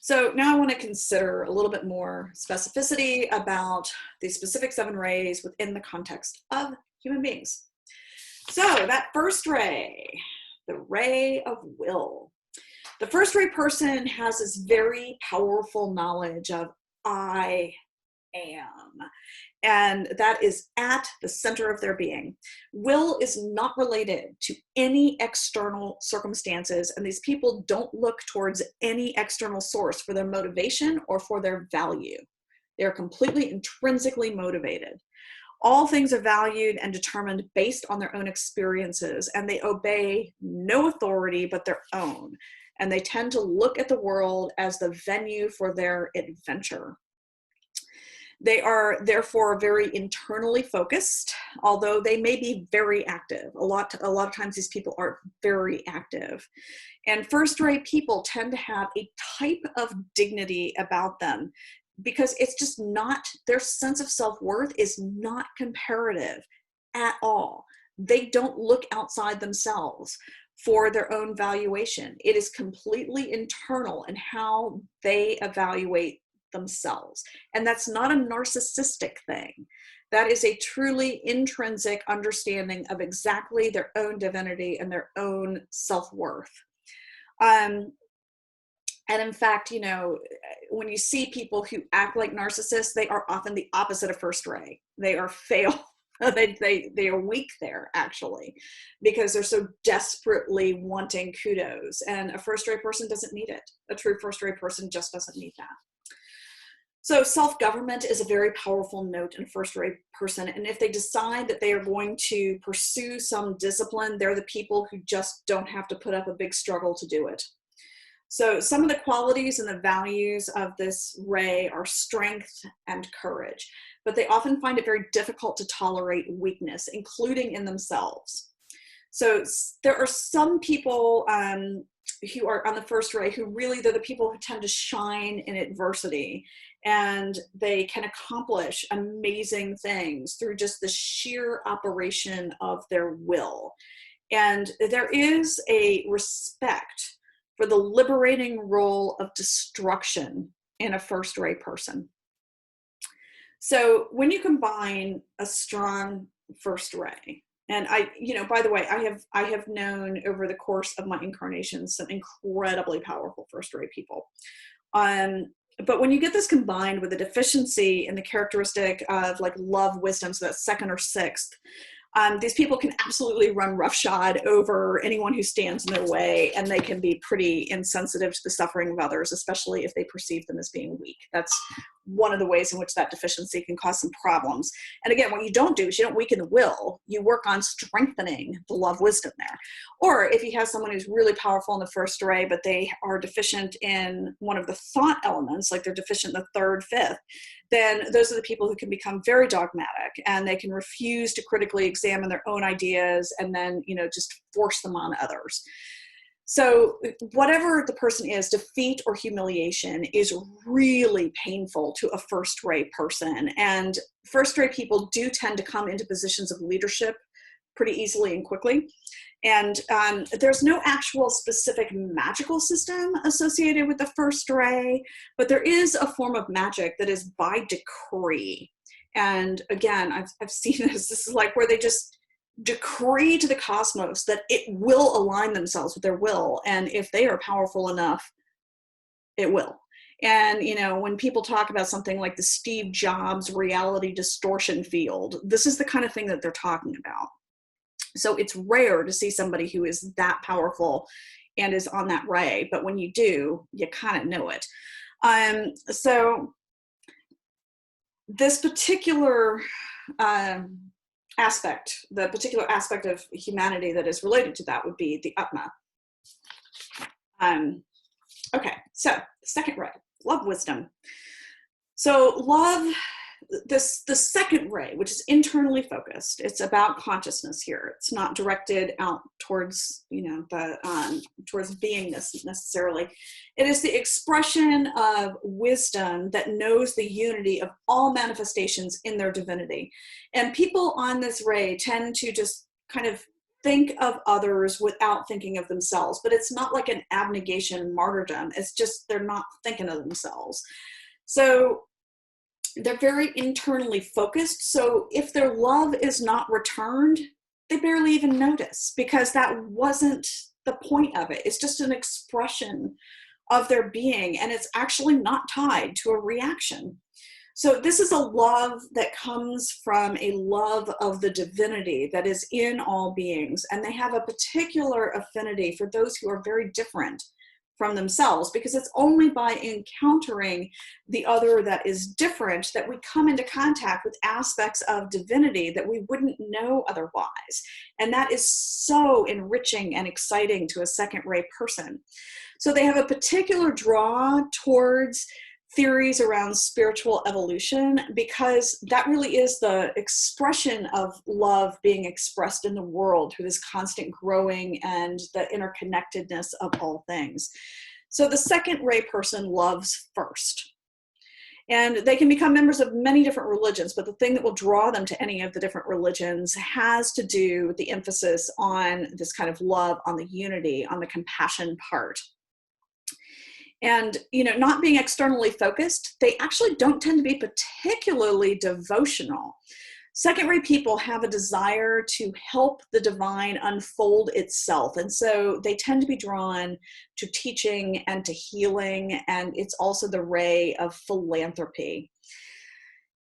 So now I want to consider a little bit more specificity about the specific 7 rays within the context of human beings. So that first ray, the ray of will. The first ray person has this very powerful knowledge of I am. And that is at the center of their being. Will is not related to any external circumstances, and these people don't look towards any external source for their motivation or for their value. They're completely intrinsically motivated. All things are valued and determined based on their own experiences, and they obey no authority but their own. And they tend to look at the world as the venue for their adventure. They are therefore very internally focused, although they may be very active. A lot of times these people are very active. And first ray people tend to have a type of dignity about them because it's just not, their sense of self-worth is not comparative at all. They don't look outside themselves for their own valuation. It is completely internal in how they evaluate themselves. And that's not a narcissistic thing. That is a truly intrinsic understanding of exactly their own divinity and their own self-worth. And in fact, when you see people who act like narcissists, they are often the opposite of first ray. They are they are weak there, actually, because they're so desperately wanting kudos. And a first ray person doesn't need it. A true first ray person just doesn't need that. So self-government is a very powerful note in a first ray person. And if they decide that they are going to pursue some discipline, they're the people who just don't have to put up a big struggle to do it. So some of the qualities and the values of this ray are strength and courage, but they often find it very difficult to tolerate weakness, including in themselves. So there are some people who are on the first ray who really, they're the people who tend to shine in adversity, and they can accomplish amazing things through just the sheer operation of their will. And there is a respect for the liberating role of destruction in a first ray person. So when you combine a strong first ray, and by the way, I have known over the course of my incarnations some incredibly powerful first ray people. But when you get this combined with a deficiency in the characteristic of like love, wisdom, so that's second or sixth, these people can absolutely run roughshod over anyone who stands in their way, and they can be pretty insensitive to the suffering of others, especially if they perceive them as being weak. That's one of the ways in which that deficiency can cause some problems. And again, what you don't do is you don't weaken the will, you work on strengthening the love wisdom there. Or if you have someone who's really powerful in the first ray, but they are deficient in one of the thought elements, like they're deficient in the third, fifth, then those are the people who can become very dogmatic, and they can refuse to critically examine their own ideas and then, just force them on others. So whatever the person is, defeat or humiliation is really painful to a first ray person. And first ray people do tend to come into positions of leadership pretty easily and quickly. And there's no actual specific magical system associated with the first ray, but there is a form of magic that is by decree. And again, I've seen this. This is like where they just decree to the cosmos that it will align themselves with their will. And if they are powerful enough, it will. And, you know, when people talk about something like the Steve Jobs reality distortion field, this is the kind of thing that they're talking about. So it's rare to see somebody who is that powerful and is on that ray, but when you do, you kind of know it. So this particular aspect, the particular aspect of humanity that is related to that would be the Atma. Okay, so second ray, love wisdom. So love, the second ray, which is internally focused, it's about consciousness here. It's not directed out towards, you know, the towards beingness necessarily. It is the expression of wisdom that knows the unity of all manifestations in their divinity. And people on this ray tend to just kind of think of others without thinking of themselves, but it's not like an abnegation martyrdom. It's just they're not thinking of themselves. So they're very internally focused. So if their love is not returned, they barely even notice, because that wasn't the point of it. It's just an expression of their being, and it's actually not tied to a reaction. So this is a love that comes from a love of the divinity that is in all beings, and they have a particular affinity for those who are very different from themselves, because it's only by encountering the other that is different that we come into contact with aspects of divinity that we wouldn't know otherwise. And that is so enriching and exciting to a second ray person. So they have a particular draw towards theories around spiritual evolution, because that really is the expression of love being expressed in the world through this constant growing and the interconnectedness of all things. So the second ray person loves first. And they can become members of many different religions, but the thing that will draw them to any of the different religions has to do with the emphasis on this kind of love, on the unity, on the compassion part. And, you know, not being externally focused, they actually don't tend to be particularly devotional. Second ray people have a desire to help the divine unfold itself. And so they tend to be drawn to teaching and to healing. And it's also the ray of philanthropy.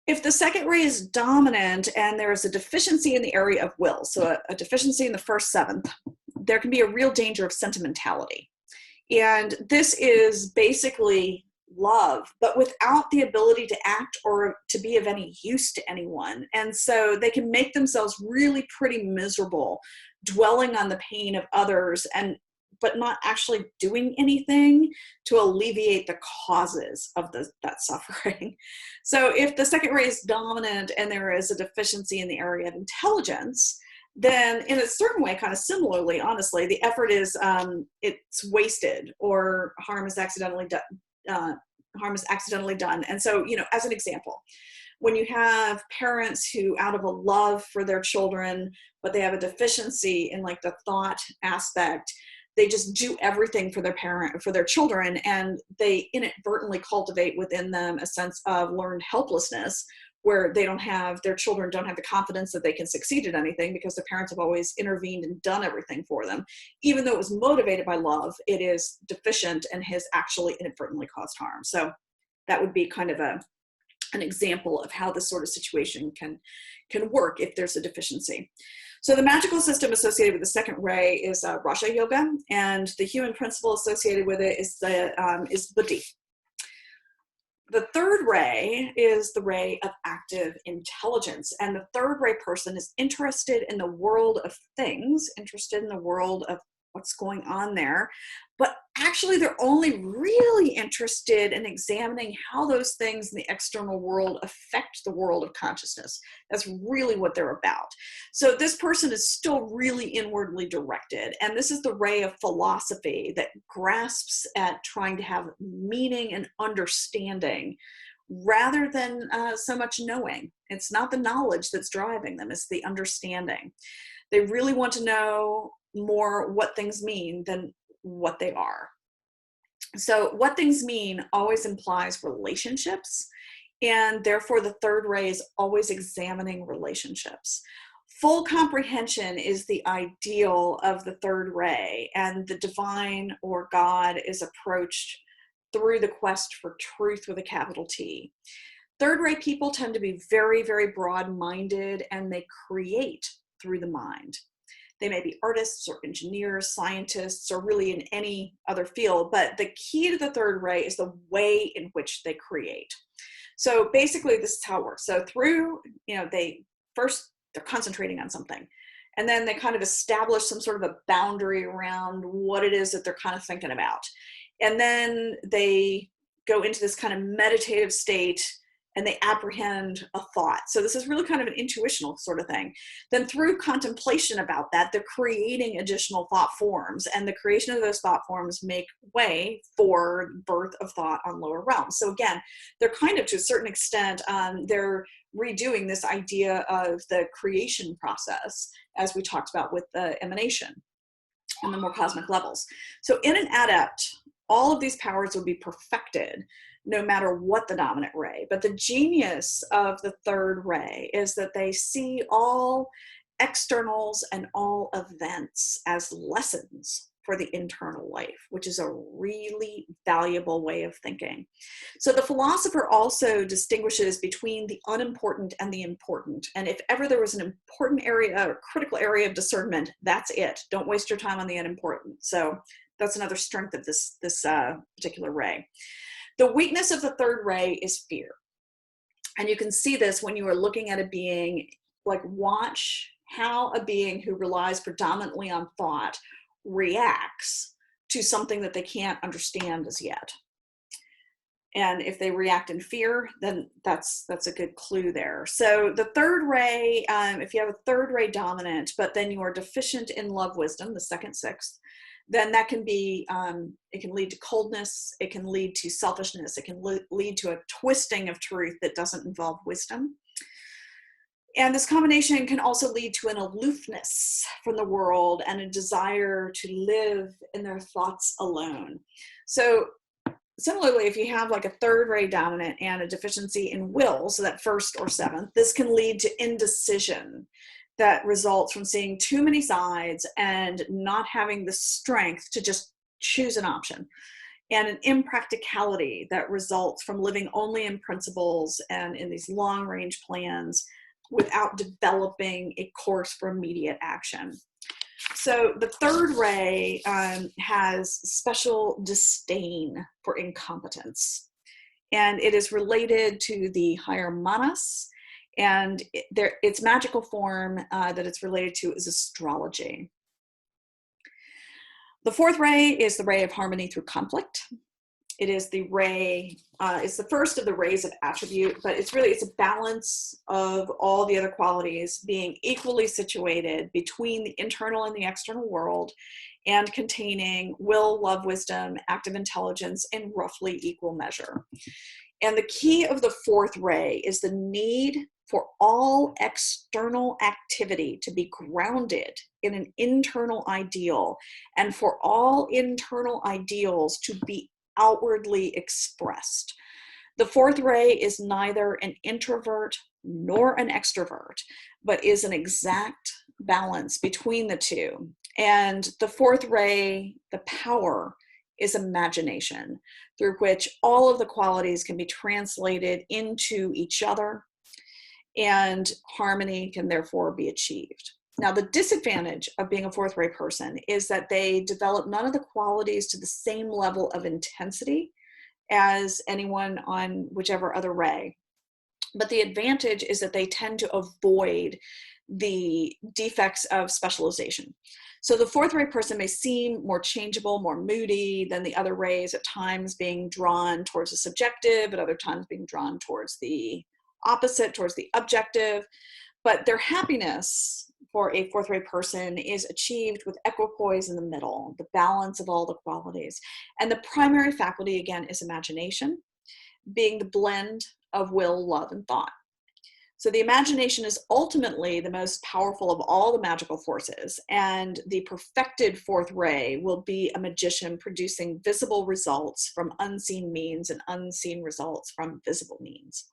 If the second ray is dominant and there is a deficiency in the area of will, so a deficiency in the first seventh, there can be a real danger of sentimentality. And this is basically love, but without the ability to act or to be of any use to anyone. And so they can make themselves really pretty miserable, dwelling on the pain of others, but not actually doing anything to alleviate the causes of that suffering. So if the second ray is dominant and there is a deficiency in the area of intelligence, then in a certain way, kind of similarly, honestly, the effort is it's wasted, or harm is accidentally done. And so, you know, as an example, when you have parents who, out of a love for their children, but they have a deficiency in like the thought aspect, they just do everything for their children, and they inadvertently cultivate within them a sense of learned helplessness, where their children don't have the confidence that they can succeed at anything because the parents have always intervened and done everything for them. Even though it was motivated by love, it is deficient and has actually inadvertently caused harm. So that would be kind of an example of how this sort of situation can work if there's a deficiency. So the magical system associated with the second ray is Raja Yoga, and the human principle associated with it is Buddhi. The third ray is the ray of active intelligence. And the third ray person is interested in the world of things, interested in the world of what's going on there. But actually, they're only really interested in examining how those things in the external world affect the world of consciousness. That's really what they're about. So this person is still really inwardly directed. And this is the ray of philosophy that grasps at trying to have meaning and understanding rather than so much knowing. It's not the knowledge that's driving them, it's the understanding. They really want to know more what things mean than what they are. So what things mean always implies relationships, and therefore the third ray is always examining relationships. Full comprehension is the ideal of the third ray, and the divine or God is approached through the quest for truth with a capital T. Third ray people tend to be very, very broad-minded, and they create through the mind. They may be artists or engineers, scientists, or really in any other field, but the key to the third ray is the way in which they create. So basically this is how it works. So through, they're concentrating on something, and then they kind of establish some sort of a boundary around what it is that they're kind of thinking about. And then they go into this kind of meditative state, and they apprehend a thought. So this is really kind of an intuitional sort of thing. Then through contemplation about that, they're creating additional thought forms, and the creation of those thought forms make way for birth of thought on lower realms. So again, they're kind of, to a certain extent, they're redoing this idea of the creation process, as we talked about with the emanation and the more cosmic levels. So in an adept, all of these powers will be perfected no matter what the dominant ray. But the genius of the third ray is that they see all externals and all events as lessons for the internal life, which is a really valuable way of thinking. So the philosopher also distinguishes between the unimportant and the important. And if ever there was an important area or critical area of discernment, that's it. Don't waste your time on the unimportant. So that's another strength of this particular ray. The weakness of the third ray is fear. And you can see this when you are looking at a being, like watch how a being who relies predominantly on thought reacts to something that they can't understand as yet. And if they react in fear, then that's a good clue there. So the third ray, if you have a third ray dominant, but then you are deficient in love wisdom, the second, sixth, then that can be, it can lead to coldness, it can lead to selfishness, it can lead to a twisting of truth that doesn't involve wisdom. And this combination can also lead to an aloofness from the world and a desire to live in their thoughts alone. So similarly, if you have like a third ray dominant and a deficiency in will, so that first or seventh, this can lead to indecision that results from seeing too many sides and not having the strength to just choose an option, and an impracticality that results from living only in principles and in these long-range plans without developing a course for immediate action. So the third ray has special disdain for incompetence, and it is related to the higher manas, and its magical form that it's related to is astrology. The fourth ray is the ray of harmony through conflict. It is the ray, it's the first of the rays of attribute, but it's a balance of all the other qualities being equally situated between the internal and the external world, and containing will, love, wisdom, active intelligence in roughly equal measure. And the key of the fourth ray is the need for all external activity to be grounded in an internal ideal, and for all internal ideals to be outwardly expressed. The fourth ray is neither an introvert nor an extrovert, but is an exact balance between the two. And the fourth ray, the power, is imagination, through which all of the qualities can be translated into each other, and harmony can therefore be achieved. Now, the disadvantage of being a fourth ray person is that they develop none of the qualities to the same level of intensity as anyone on whichever other ray. But the advantage is that they tend to avoid the defects of specialization. So the fourth ray person may seem more changeable, more moody than the other rays, at times being drawn towards the subjective, at other times being drawn towards the opposite, towards the objective. But their happiness for a fourth ray person is achieved with equipoise in the middle, the balance of all the qualities. And the primary faculty, again, is imagination, being the blend of will, love, and thought. So the imagination is ultimately the most powerful of all the magical forces, and the perfected fourth ray will be a magician producing visible results from unseen means and unseen results from visible means.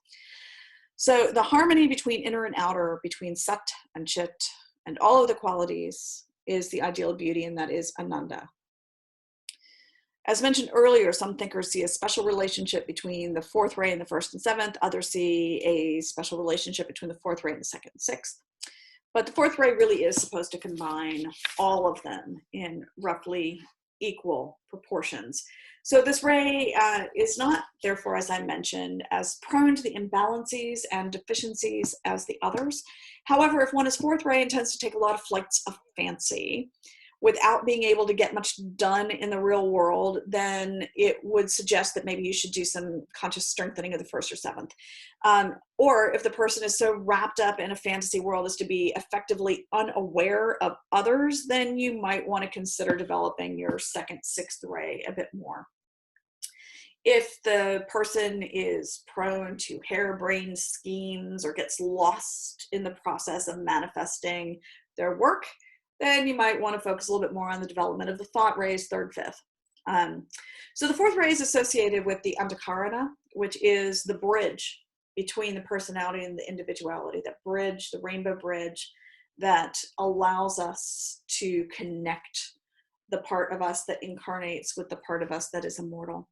So the harmony between inner and outer, between Sat and Chit, and all of the qualities is the ideal of beauty, and that is Ananda. As mentioned earlier, some thinkers see a special relationship between the fourth ray and the first and seventh. Others see a special relationship between the fourth ray and the second and sixth. But the fourth ray really is supposed to combine all of them in roughly equal proportions. So this ray is not, therefore, as I mentioned, as prone to the imbalances and deficiencies as the others. However, if one is fourth ray and tends to take a lot of flights of fancy without being able to get much done in the real world, then it would suggest that maybe you should do some conscious strengthening of the first or seventh. Or if the person is so wrapped up in a fantasy world as to be effectively unaware of others, then you might want to consider developing your second, sixth ray a bit more. If the person is prone to harebrained schemes or gets lost in the process of manifesting their work, then you might want to focus a little bit more on the development of the thought rays, third, fifth. So the fourth ray is associated with the antakarana, which is the bridge between the personality and the individuality, that bridge, the rainbow bridge that allows us to connect the part of us that incarnates with the part of us that is immortal.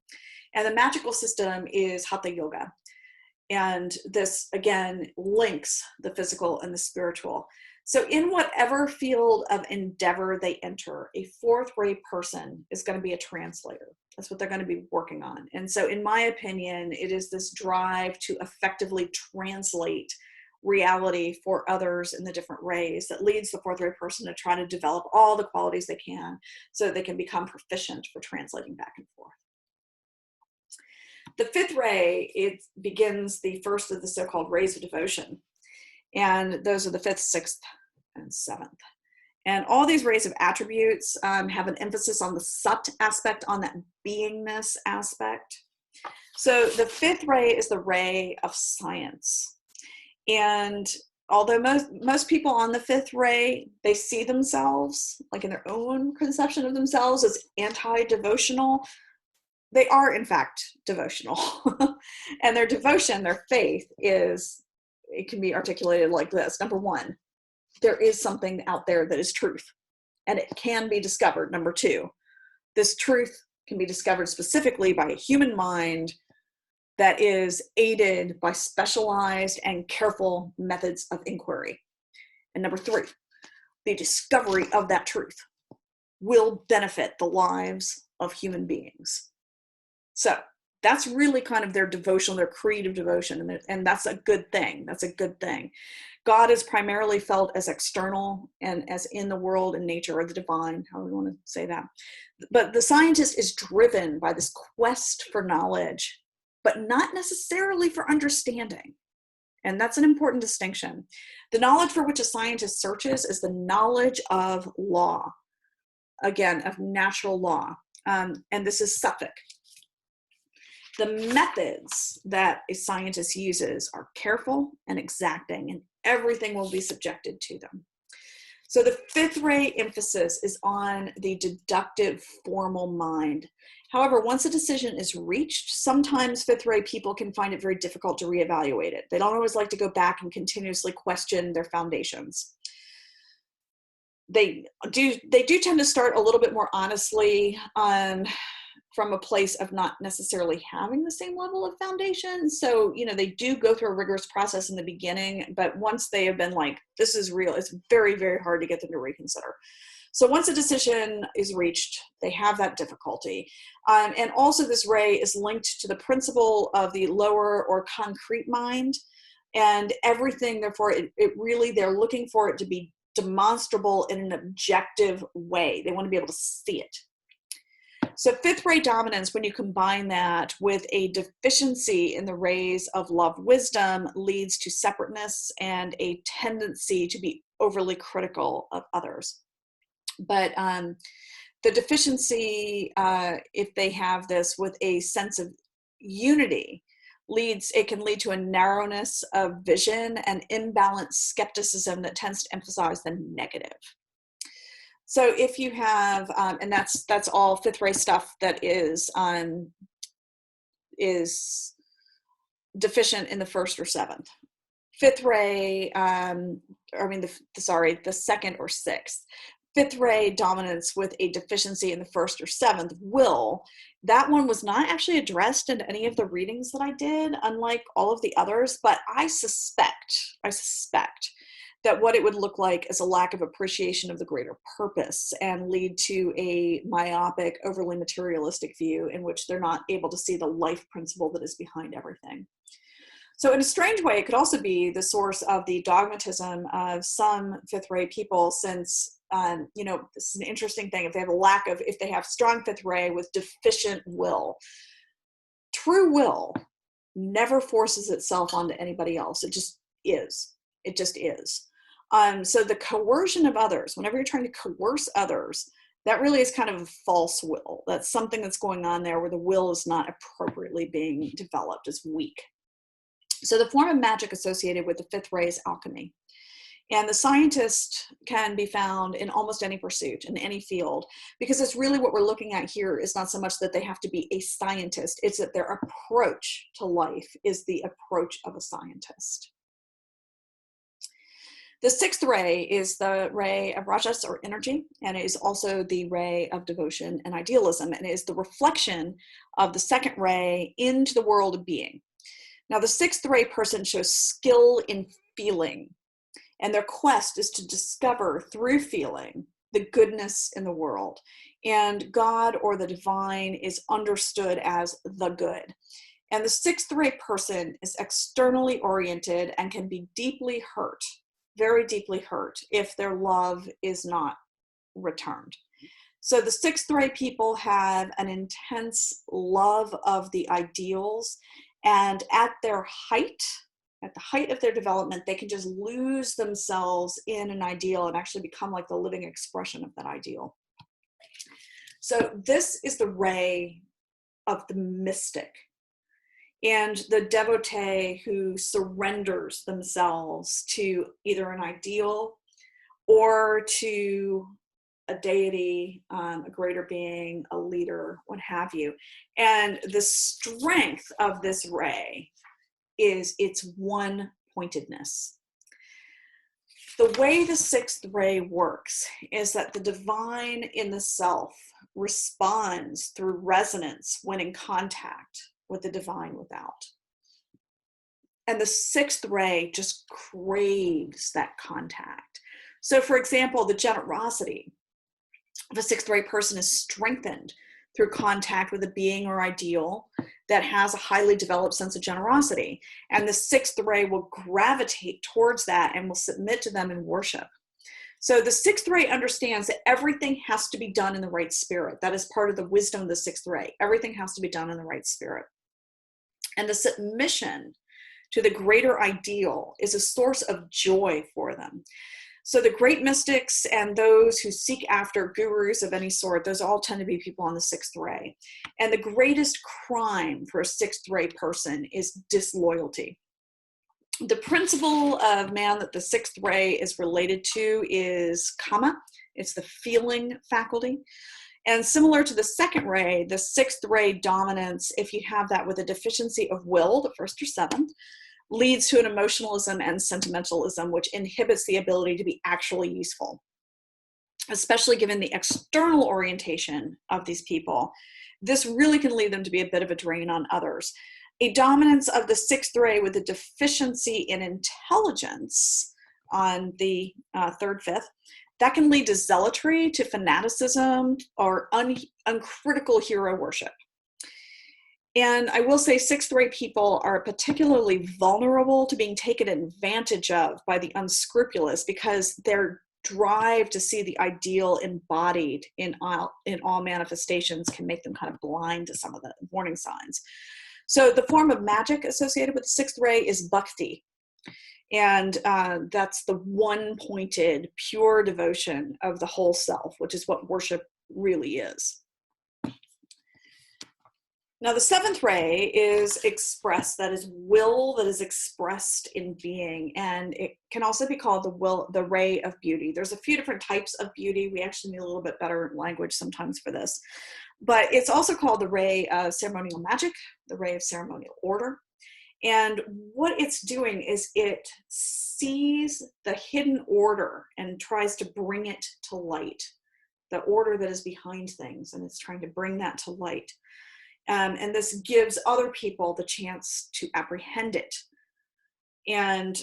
And the magical system is Hatha Yoga. And this, again, links the physical and the spiritual. So in whatever field of endeavor they enter, a fourth ray person is going to be a translator. That's what they're going to be working on. And so in my opinion, it is this drive to effectively translate reality for others in the different rays that leads the fourth ray person to try to develop all the qualities they can so that they can become proficient for translating back and forth. The fifth ray, it begins the first of the so-called rays of devotion. And those are the fifth, sixth, and seventh. And all these rays of attributes have an emphasis on the sat aspect, on that beingness aspect. So the fifth ray is the ray of science. And although most people on the fifth ray, they see themselves, like in their own conception of themselves, as anti-devotional, they are in fact devotional. And their devotion, their faith is, it can be articulated like this. Number one, there is something out there that is truth, and it can be discovered. Number two, this truth can be discovered specifically by a human mind that is aided by specialized and careful methods of inquiry. And number three, the discovery of that truth will benefit the lives of human beings. So that's really kind of their devotion, their creed of devotion, and that's a good thing. That's a good thing. God is primarily felt as external and as in the world and nature, or the divine, however you want to say that. But the scientist is driven by this quest for knowledge, but not necessarily for understanding. And that's an important distinction. The knowledge for which a scientist searches is the knowledge of law, again, of natural law. And this is Suffolk. The methods that a scientist uses are careful and exacting, and everything will be subjected to them. So the fifth ray emphasis is on the deductive, formal mind. However, once a decision is reached, sometimes fifth ray people can find it very difficult to reevaluate it. They don't always like to go back and continuously question their foundations. They do tend to start a little bit more honestly from a place of not necessarily having the same level of foundation. So, they do go through a rigorous process in the beginning, but once they have been like, this is real, it's very, very hard to get them to reconsider. So once a decision is reached, they have that difficulty. And also this ray is linked to the principle of the lower or concrete mind, and everything, therefore, it really, they're looking for it to be demonstrable in an objective way. They want to be able to see it. So fifth ray dominance, when you combine that with a deficiency in the rays of love wisdom, leads to separateness and a tendency to be overly critical of others. But the deficiency, if they have this with a sense of unity, it can lead to a narrowness of vision and imbalanced skepticism that tends to emphasize the negative. So if you have, and that's all fifth ray stuff that is deficient in the first or seventh. Fifth ray, the second or sixth. fifth ray dominance with a deficiency in the first or seventh will, that one was not actually addressed in any of the readings that I did, unlike all of the others, but I suspect that what it would look like is a lack of appreciation of the greater purpose and lead to a myopic, overly materialistic view in which they're not able to see the life principle that is behind everything. So in a strange way, it could also be the source of the dogmatism of some fifth ray people, since, you know, this is an interesting thing. If they have strong fifth ray with deficient will, true will never forces itself onto anybody else. It just is. It just is. So the coercion of others, whenever you're trying to coerce others, that really is kind of a false will. That's something that's going on there where the will is not appropriately being developed. It's weak. So the form of magic associated with the fifth ray is alchemy. And the scientist can be found in almost any pursuit, in any field, because it's really what we're looking at here is not so much that they have to be a scientist, it's that their approach to life is the approach of a scientist. The sixth ray is the ray of rajas, or energy, and it is also the ray of devotion and idealism, and it is the reflection of the second ray into the world of being. Now, the sixth ray person shows skill in feeling, and their quest is to discover through feeling the goodness in the world. And God or the divine is understood as the good. And the sixth ray person is externally oriented and can be deeply hurt, very deeply hurt, if their love is not returned. So the sixth ray people have an intense love of the ideals, and at the height of their development, they can just lose themselves in an ideal and actually become like the living expression of that ideal. So this is the ray of the mystic and the devotee who surrenders themselves to either an ideal or to a deity, a greater being, a leader, what have you. And the strength of this ray is its one-pointedness. The way the sixth ray works is that the divine in the self responds through resonance when in contact with the divine without. And the sixth ray just craves that contact. So for example, the generosity of a sixth ray person is strengthened through contact with a being or ideal that has a highly developed sense of generosity. And the sixth ray will gravitate towards that and will submit to them in worship. So the sixth ray understands that everything has to be done in the right spirit. That is part of the wisdom of the sixth ray. Everything has to be done in the right spirit. And the submission to the greater ideal is a source of joy for them. So the great mystics and those who seek after gurus of any sort, those all tend to be people on the sixth ray. And the greatest crime for a sixth ray person is disloyalty. The principle of man that the sixth ray is related to is kama. It's the feeling faculty. And similar to the second ray, the sixth ray dominance, if you have that with a deficiency of will, the first or seventh, leads to an emotionalism and sentimentalism, which inhibits the ability to be actually useful, especially given the external orientation of these people. This really can lead them to be a bit of a drain on others. A dominance of the sixth ray with a deficiency in intelligence on the third, fifth, that can lead to zealotry, to fanaticism, or uncritical hero worship. And I will say sixth ray people are particularly vulnerable to being taken advantage of by the unscrupulous because their drive to see the ideal embodied in all manifestations can make them kind of blind to some of the warning signs. So the form of magic associated with the sixth ray is bhakti. And that's the one-pointed, pure devotion of the whole self, which is what worship really is. Now, the seventh ray is expressed, that is will that is expressed in being, and it can also be called the ray of beauty. There's a few different types of beauty. We actually need a little bit better language sometimes for this, but it's also called the ray of ceremonial magic, the ray of ceremonial order. And what it's doing is it sees the hidden order and tries to bring it to light, the order that is behind things, and it's trying to bring that to light. And this gives other people the chance to apprehend it. And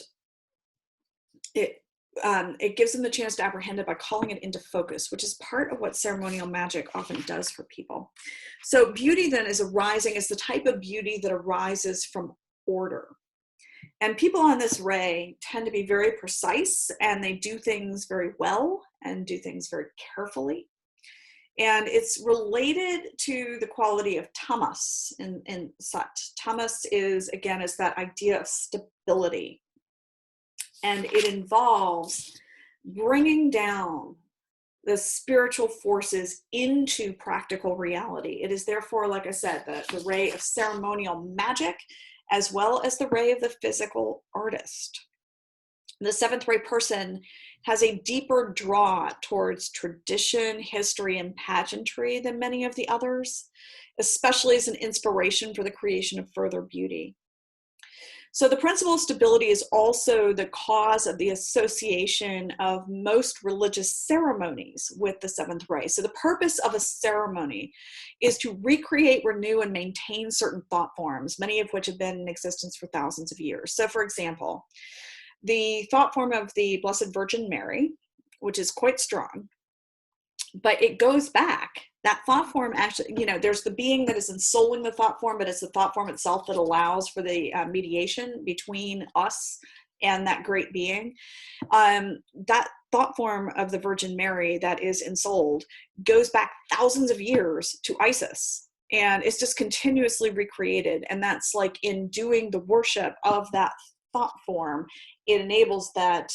it gives them the chance to apprehend it by calling it into focus, which is part of what ceremonial magic often does for people. So beauty then is the type of beauty that arises from order. And people on this ray tend to be very precise, and they do things very well and do things very carefully. And it's related to the quality of tamas in Sat. Tamas is that idea of stability. And it involves bringing down the spiritual forces into practical reality. It is therefore, like I said, the ray of ceremonial magic, as well as the ray of the physical artist. The seventh ray person has a deeper draw towards tradition, history, and pageantry than many of the others, especially as an inspiration for the creation of further beauty. So the principle of stability is also the cause of the association of most religious ceremonies with the seventh ray. So the purpose of a ceremony is to recreate, renew, and maintain certain thought forms, many of which have been in existence for thousands of years. So for example, the thought form of the Blessed Virgin Mary, which is quite strong, but it goes back. That thought form actually, there's the being that is ensouling the thought form, but it's the thought form itself that allows for the mediation between us and that great being. That thought form of the Virgin Mary that is ensouled goes back thousands of years to Isis, and it's just continuously recreated. And that's like in doing the worship of that thought form, it enables that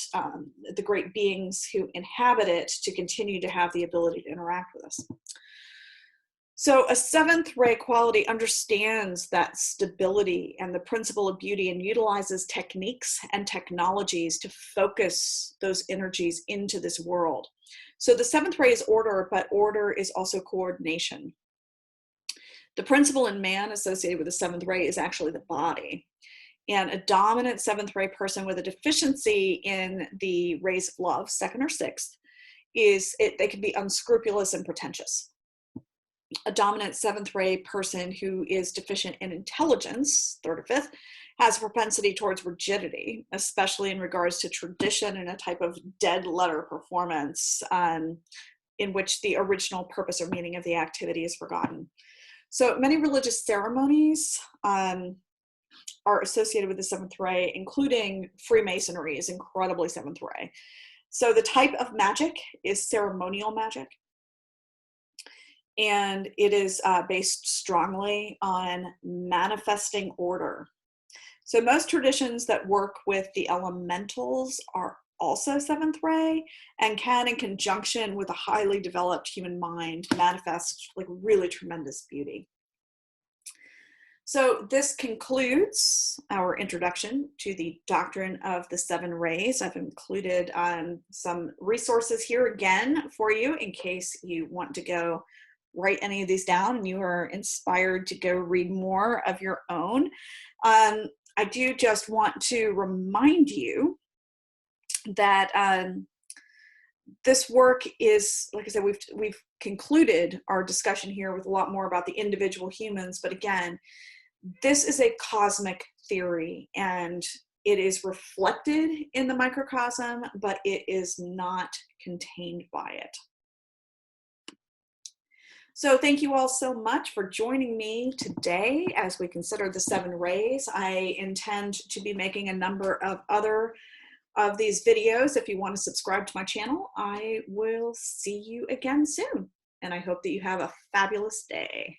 the great beings who inhabit it to continue to have the ability to interact with us. So a seventh ray quality understands that stability and the principle of beauty and utilizes techniques and technologies to focus those energies into this world. So the seventh ray is order, but order is also coordination. The principle in man associated with the seventh ray is actually the body. And a dominant seventh ray person with a deficiency in the rays of love, second or sixth, they can be unscrupulous and pretentious. A dominant seventh ray person who is deficient in intelligence, third or fifth, has a propensity towards rigidity, especially in regards to tradition and a type of dead letter performance in which the original purpose or meaning of the activity is forgotten. So many religious ceremonies are associated with the seventh ray, including Freemasonry is incredibly seventh ray. So the type of magic is ceremonial magic. And it is based strongly on manifesting order. So most traditions that work with the elementals are also seventh ray and can, in conjunction with a highly developed human mind, manifest like really tremendous beauty. So this concludes our introduction to the doctrine of the seven rays. I've included some resources here again for you in case you want to go write any of these down and you are inspired to go read more of your own. I do just want to remind you that this work is, like I said, we've concluded our discussion here with a lot more about the individual humans, but again, this is a cosmic theory and it is reflected in the microcosm, but it is not contained by it. So thank you all so much for joining me today as we consider the seven rays. I intend to be making a number of other of these videos. If you want to subscribe to my channel, I will see you again soon. And I hope that you have a fabulous day.